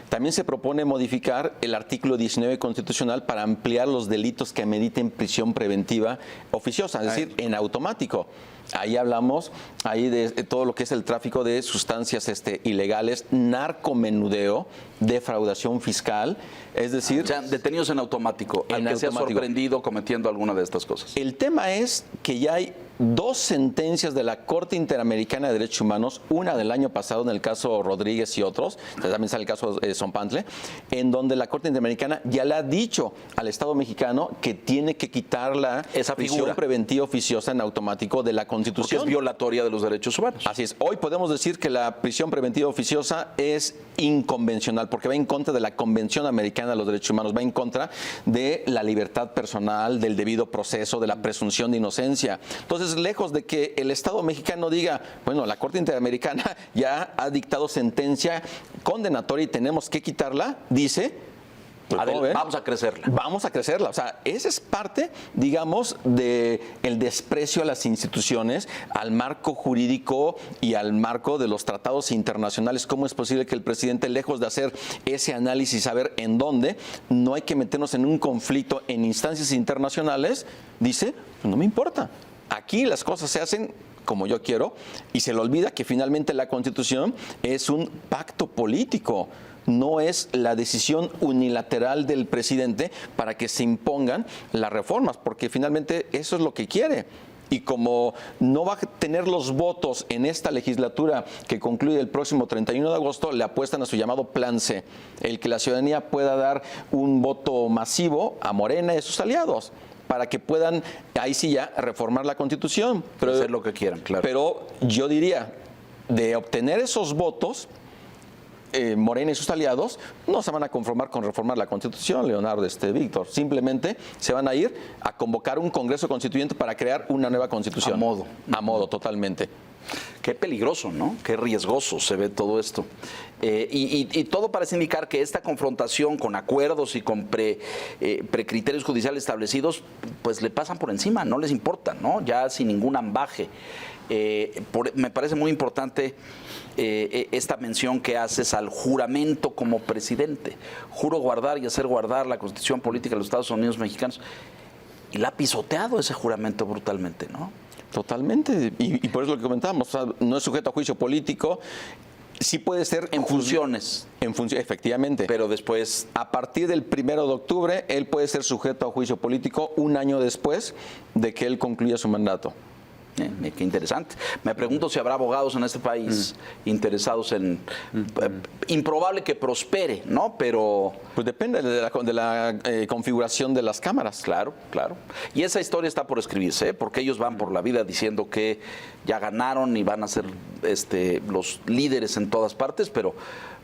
También se propone modificar el artículo 19 constitucional para ampliar los delitos que ameriten prisión preventiva oficiosa, es decir, en automático. Ahí hablamos de todo lo que es el tráfico de sustancias ilegales, narcomenudeo, defraudación fiscal, es decir... O sea, detenidos en automático, al que sea sorprendido cometiendo alguna de estas cosas. El tema es que ya hay 2 sentencias de la Corte Interamericana de Derechos Humanos, una del año pasado en el caso Rodríguez y otros, también sale el caso Zompantle, en donde la Corte Interamericana ya le ha dicho al Estado mexicano que tiene que quitar la prisión preventiva oficiosa en automático de la Constitución. Porque es violatoria de los derechos humanos. Así es. Hoy podemos decir que la prisión preventiva oficiosa es inconvencional, porque va en contra de la Convención Americana de los Derechos Humanos, va en contra de la libertad personal, del debido proceso, de la presunción de inocencia. Entonces, lejos de que el Estado mexicano diga, bueno, la Corte Interamericana ya ha dictado sentencia condenatoria y tenemos que quitarla, dice, pues, vamos a crecerla. Vamos a crecerla. O sea, esa es parte, digamos, del desprecio a las instituciones, al marco jurídico y al marco de los tratados internacionales. ¿Cómo es posible que el presidente, lejos de hacer ese análisis, saber en dónde, no hay que meternos en un conflicto en instancias internacionales, dice, pues no me importa. Aquí las cosas se hacen como yo quiero y se le olvida que finalmente la Constitución es un pacto político, no es la decisión unilateral del presidente para que se impongan las reformas, porque finalmente eso es lo que quiere. Y como no va a tener los votos en esta legislatura que concluye el próximo 31 de agosto, le apuestan a su llamado Plan C, el que la ciudadanía pueda dar un voto masivo a Morena y a sus aliados, para que puedan, ahí sí ya, reformar la Constitución. Pero hacer lo que quieran, claro. Pero yo diría, de obtener esos votos, Morena y sus aliados no se van a conformar con reformar la Constitución, Leonardo, Víctor. Simplemente se van a ir a convocar un Congreso Constituyente para crear una nueva Constitución. A modo, totalmente. Qué peligroso, ¿no? Qué riesgoso se ve todo esto. Y todo parece indicar que esta confrontación con acuerdos y con precriterios judiciales establecidos, pues le pasan por encima, no les importa, ¿no? Ya sin ningún ambaje. Me parece muy importante esta mención que haces al juramento como presidente. Juro guardar y hacer guardar la Constitución política de los Estados Unidos mexicanos. Y la ha pisoteado ese juramento brutalmente, ¿no? Totalmente, y por eso lo que comentábamos, o sea, no es sujeto a juicio político, sí puede ser en funciones. Efectivamente. Pero después, a partir del 1 de octubre, él puede ser sujeto a juicio político un año después de que él concluya su mandato. Qué interesante. Me pregunto si habrá abogados en este país interesados en... improbable que prospere, ¿no? Pero... Pues depende de la configuración de las cámaras. Claro, claro. Y esa historia está por escribirse, ¿eh? Porque ellos van por la vida diciendo que ya ganaron y van a ser los líderes en todas partes, pero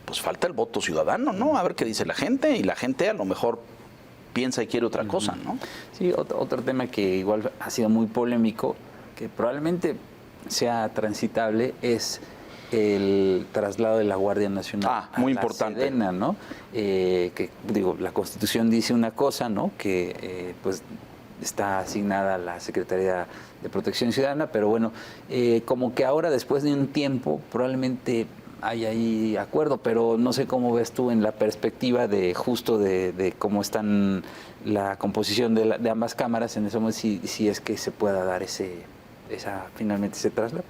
pues falta el voto ciudadano, ¿no? A ver qué dice la gente, y la gente a lo mejor piensa y quiere otra cosa, ¿no? Sí, otro tema que igual ha sido muy polémico, que probablemente sea transitable, es el traslado de la Guardia Nacional muy a la importante. Sedena, ¿no? Que digo, la Constitución dice una cosa, ¿no? Que pues está asignada a la Secretaría de Protección Ciudadana, pero bueno, como que ahora, después de un tiempo, probablemente hay ahí acuerdo, pero no sé cómo ves tú en la perspectiva de justo de cómo están la composición de ambas cámaras, en eso, si es que se pueda dar finalmente ese traslado.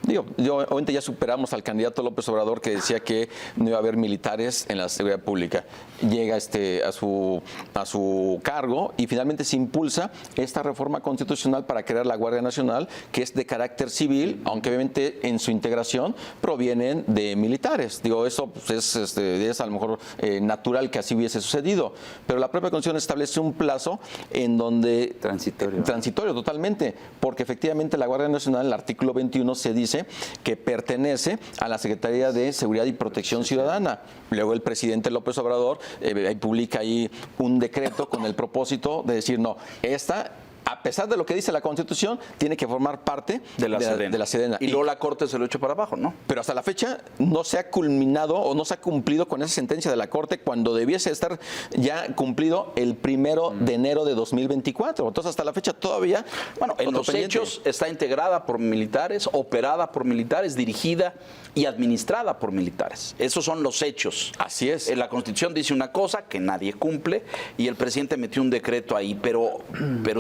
Obviamente ya superamos al candidato López Obrador, que decía que no iba a haber militares en la seguridad pública. Llega a su cargo y finalmente se impulsa esta reforma constitucional para crear la Guardia Nacional, que es de carácter civil, aunque obviamente en su integración provienen de militares. Eso pues, es a lo mejor natural que así hubiese sucedido, pero la propia Constitución establece un plazo en donde... Transitorio totalmente, porque efectivamente la Guardia Nacional, en el artículo 21, se dice que pertenece a la Secretaría de Seguridad y Protección Ciudadana. Luego el presidente López Obrador publica ahí un decreto con el propósito de decir, no, a pesar de lo que dice la Constitución, tiene que formar parte de la Sedena. Y luego la Corte se lo echó para abajo, ¿no? Pero hasta la fecha no se ha culminado o no se ha cumplido con esa sentencia de la Corte, cuando debiese estar ya cumplido el 1 de enero de 2024. Entonces, hasta la fecha todavía... Bueno, en los hechos está integrada por militares, operada por militares, dirigida y administrada por militares. Esos son los hechos. Así es. La Constitución dice una cosa que nadie cumple y el presidente metió un decreto ahí, pero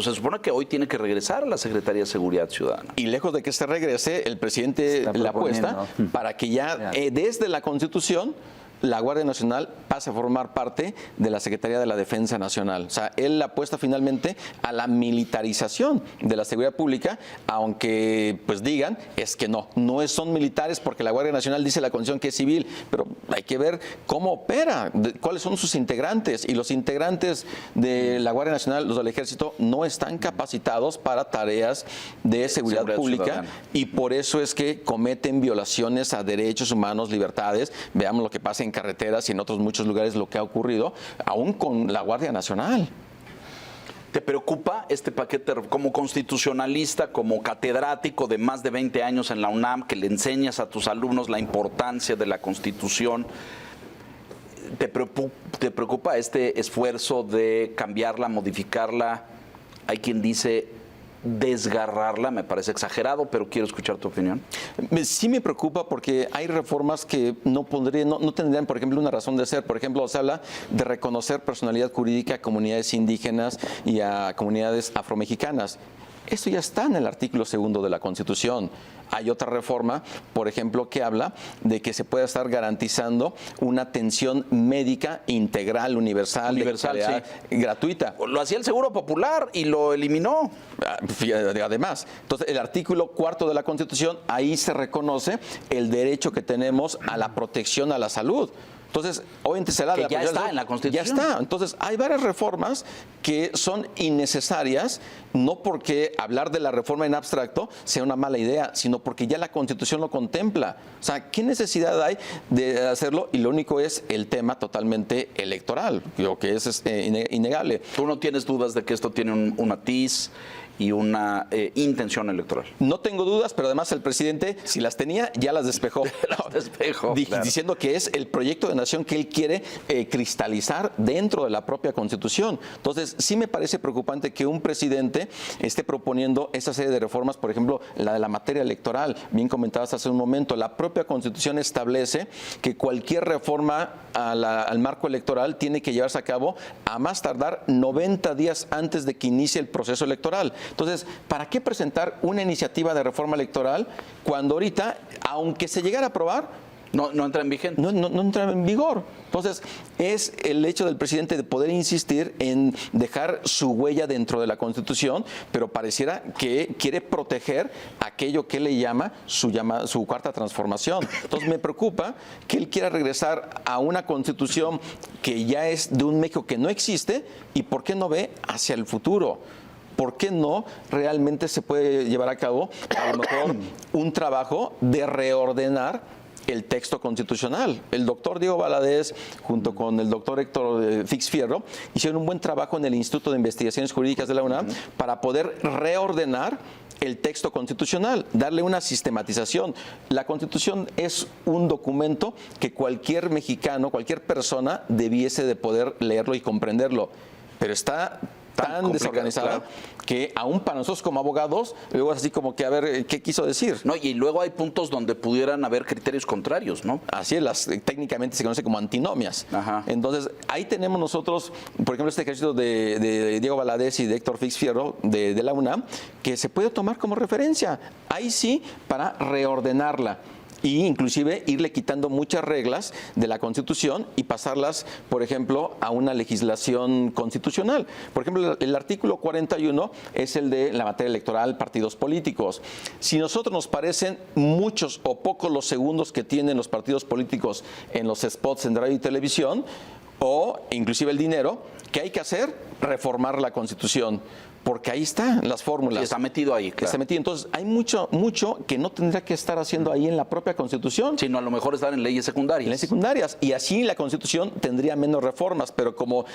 se supone que hoy tiene que regresar a la Secretaría de Seguridad Ciudadana. Y lejos de que se regrese, el presidente la apuesta para que ya desde la Constitución la Guardia Nacional pase a formar parte de la Secretaría de la Defensa Nacional. O sea, él apuesta finalmente a la militarización de la seguridad pública, aunque pues digan, es que no son militares porque la Guardia Nacional dice la condición que es civil, pero hay que ver cómo opera, cuáles son sus integrantes, y los integrantes de la Guardia Nacional, los del Ejército, no están capacitados para tareas de seguridad pública ciudadana. Y por eso es que cometen violaciones a derechos humanos, libertades. Veamos lo que pasa en carreteras y en otros muchos lugares, lo que ha ocurrido, aún con la Guardia Nacional. ¿Te preocupa este paquete como constitucionalista, como catedrático de más de 20 años en la UNAM, que le enseñas a tus alumnos la importancia de la Constitución? ¿Te preocupa este esfuerzo de cambiarla, modificarla? Hay quien dice desgarrarla, me parece exagerado, pero quiero escuchar tu opinión. Sí me preocupa porque hay reformas que no tendrían, por ejemplo, una razón de ser. Por ejemplo, se habla de reconocer personalidad jurídica a comunidades indígenas y a comunidades afromexicanas. Eso ya está en el artículo 2 de la Constitución. Hay otra reforma, por ejemplo, que habla de que se pueda estar garantizando una atención médica integral, universal, sí, gratuita. Lo hacía el Seguro Popular y lo eliminó. Además, entonces el artículo 4 de la Constitución, ahí se reconoce el derecho que tenemos a la protección a la salud. Entonces, obviamente será que ya está en la Constitución. Ya está. Entonces, hay varias reformas que son innecesarias, no porque hablar de la reforma en abstracto sea una mala idea, sino porque ya la Constitución lo contempla. O sea, ¿qué necesidad hay de hacerlo? Y lo único es el tema totalmente electoral, lo que es innegable. ¿Tú no tienes dudas de que esto tiene un matiz y una intención electoral? No tengo dudas, pero además el presidente, si las tenía, ya las despejó. Claro. Diciendo que es el proyecto de nación que él quiere cristalizar dentro de la propia Constitución. Entonces, sí me parece preocupante que un presidente esté proponiendo esa serie de reformas, por ejemplo, la de la materia electoral. Bien comentadas hace un momento, la propia Constitución establece que cualquier reforma al marco electoral tiene que llevarse a cabo a más tardar 90 días antes de que inicie el proceso electoral. Entonces, ¿para qué presentar una iniciativa de reforma electoral cuando ahorita, aunque se llegara a aprobar, no entra en vigente? No entra en vigor. Entonces, es el hecho del presidente de poder insistir en dejar su huella dentro de la Constitución, pero pareciera que quiere proteger aquello que le llama su cuarta transformación. Entonces, me preocupa que él quiera regresar a una Constitución que ya es de un México que no existe, y ¿por qué no ve hacia el futuro? ¿Por qué no realmente se puede llevar a cabo a lo mejor un trabajo de reordenar el texto constitucional? El doctor Diego Valadez, junto con el doctor Héctor Fix Fierro, hicieron un buen trabajo en el Instituto de Investigaciones Jurídicas de la UNAM para poder reordenar el texto constitucional, darle una sistematización. La Constitución es un documento que cualquier mexicano, cualquier persona debiese de poder leerlo y comprenderlo, pero está tan desorganizada, claro, que aún para nosotros como abogados, luego es así como que a ver qué quiso decir. No, y luego hay puntos donde pudieran haber criterios contrarios, ¿no? Así es, técnicamente se conoce como antinomias. Ajá. Entonces, ahí tenemos nosotros, por ejemplo, este ejercicio de Diego Valadez y de Héctor Fix Fierro de la UNAM, que se puede tomar como referencia. Ahí sí, para reordenarla. Y inclusive irle quitando muchas reglas de la Constitución y pasarlas, por ejemplo, a una legislación constitucional. Por ejemplo, el artículo 41 es el de la materia electoral, partidos políticos. Si nosotros nos parecen muchos o pocos los segundos que tienen los partidos políticos en los spots en radio y televisión, o inclusive el dinero, ¿qué hay que hacer? Reformar la Constitución. Porque ahí están las fórmulas. Sí, está metido ahí, claro. Está metido. Entonces, hay mucho que no tendría que estar haciendo ahí en la propia Constitución. Sino a lo mejor estar en leyes secundarias. En leyes secundarias. Y así la Constitución tendría menos reformas, pero como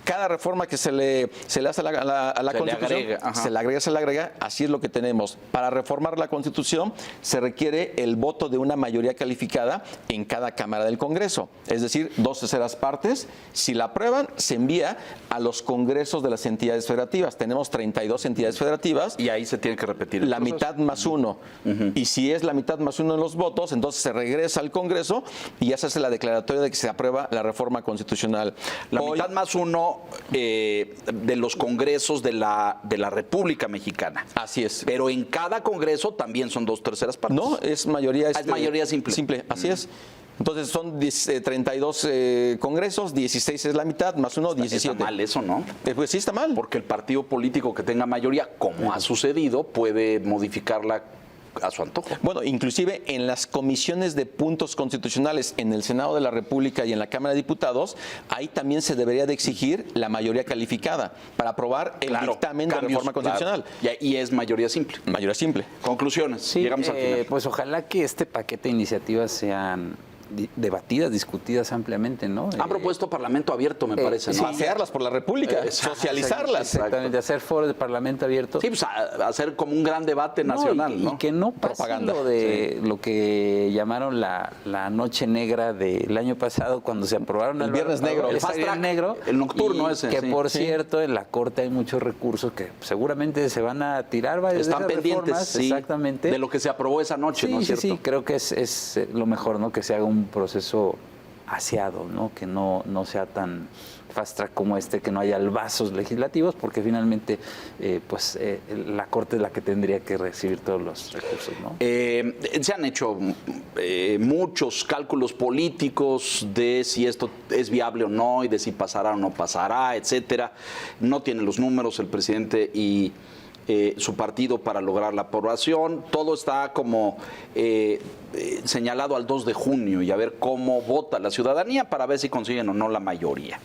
cada reforma que se le hace a la Constitución, se le agrega, así es lo que tenemos. Para reformar la Constitución se requiere el voto de una mayoría calificada en cada Cámara del Congreso. Es decir, 2/3 partes. Si la aprueban, se envía a los congresos de las entidades federativas. Tenemos 32 entidades federativas. Y ahí se tiene que repetir la mitad más uno. Y si es la mitad más uno de los votos, entonces se regresa al Congreso y ya se hace la declaratoria de que se aprueba la reforma constitucional. La mitad más uno de los congresos de la República Mexicana. Así es. Pero en cada congreso también son 2/3 partes. No, es mayoría. Es mayoría simple. Simple, así es. Entonces son 32 congresos, 16 es la mitad, más uno, 17. Está mal eso, ¿no? Pues sí está mal. Porque el partido político que tenga mayoría, como ha sucedido, puede modificarla a su antojo. Bueno, inclusive en las comisiones de puntos constitucionales en el Senado de la República y en la Cámara de Diputados, ahí también se debería de exigir la mayoría calificada para aprobar el dictamen de reforma constitucional. Claro. Y es mayoría simple. Mayoría simple. Conclusiones. Sí, llegamos al final. pues ojalá que este paquete de iniciativas sean debatidas, discutidas ampliamente, ¿no? Han propuesto parlamento abierto, me parece, ¿no? Pasearlas por la República, socializarlas. Exactamente, hacer foros de parlamento abierto. Sí, pues hacer como un gran debate nacional, ¿no? Y que no pase Propaganda. lo de lo que llamaron la noche negra del año pasado cuando se aprobaron El Viernes Negro. el fast Viernes track, negro, el nocturno y ese, que sí. por Sí. cierto en la Corte hay muchos recursos que seguramente se van a tirar varias de Están esas pendientes, reformas, sí, exactamente. de lo que se aprobó esa noche, Sí, ¿no es sí, cierto? sí, creo que es lo mejor, ¿no? Que se haga un proceso aseado, ¿no? Que no sea tan fast track como que no haya albazos legislativos, porque finalmente la Corte es la que tendría que recibir todos los recursos, ¿no? Se han hecho muchos cálculos políticos de si esto es viable o no y de si pasará o no pasará, etcétera. No tienen los números el presidente y su partido para lograr la aprobación. Todo está como señalado al 2 de junio y a ver cómo vota la ciudadanía para ver si consiguen o no la mayoría.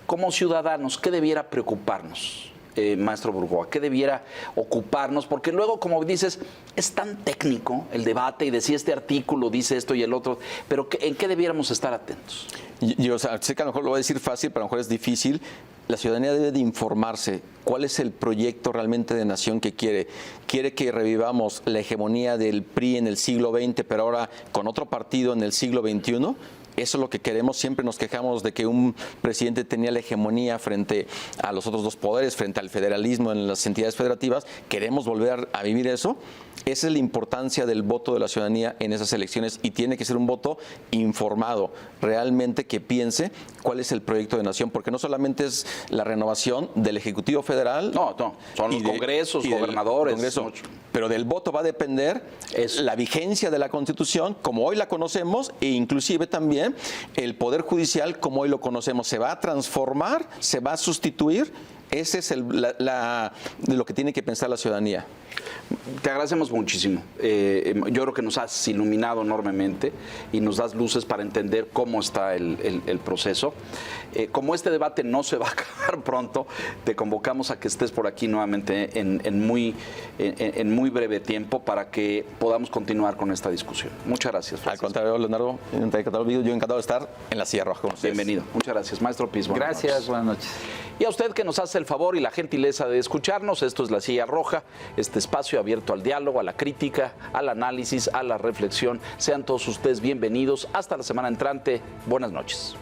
Como ciudadanos, ¿qué debiera preocuparnos? Maestro Burgoa, ¿qué debiera ocuparnos? Porque luego, como dices, es tan técnico el debate y de si este artículo dice esto y el otro, pero ¿en qué debiéramos estar atentos? Yo, o sea, sé que a lo mejor lo voy a decir fácil, pero a lo mejor es difícil. La ciudadanía debe de informarse cuál es el proyecto realmente de nación que quiere. Quiere que revivamos la hegemonía del PRI en el siglo XX, pero ahora con otro partido en el siglo XXI. Eso es lo que queremos. Siempre nos quejamos de que un presidente tenía la hegemonía frente a los otros dos poderes, frente al federalismo en las entidades federativas. Queremos volver a vivir eso. Esa es la importancia del voto de la ciudadanía en esas elecciones y tiene que ser un voto informado, realmente que piense cuál es el proyecto de nación, porque no solamente es la renovación del Ejecutivo Federal. No, son los congresos, gobernadores. Pero del voto va a depender la vigencia de la Constitución, como hoy la conocemos, e inclusive también el Poder Judicial, como hoy lo conocemos. Se va a transformar, se va a sustituir. Ese es de lo que tiene que pensar la ciudadanía. Te agradecemos muchísimo. Yo creo que nos has iluminado enormemente y nos das luces para entender cómo está el proceso. Como este debate no se va a acabar pronto, te convocamos a que estés por aquí nuevamente en muy breve tiempo para que podamos continuar con esta discusión. Muchas gracias, Francisco. Al contrario, Leonardo, yo encantado de estar en la Silla Roja con ustedes. Bienvenido. Muchas gracias, Maestro Piz. Gracias, buenas noches. Y a usted que nos hace el favor y la gentileza de escucharnos, esto es La Silla Roja, este espacio abierto al diálogo, a la crítica, al análisis, a la reflexión. Sean todos ustedes bienvenidos. Hasta la semana entrante. Buenas noches.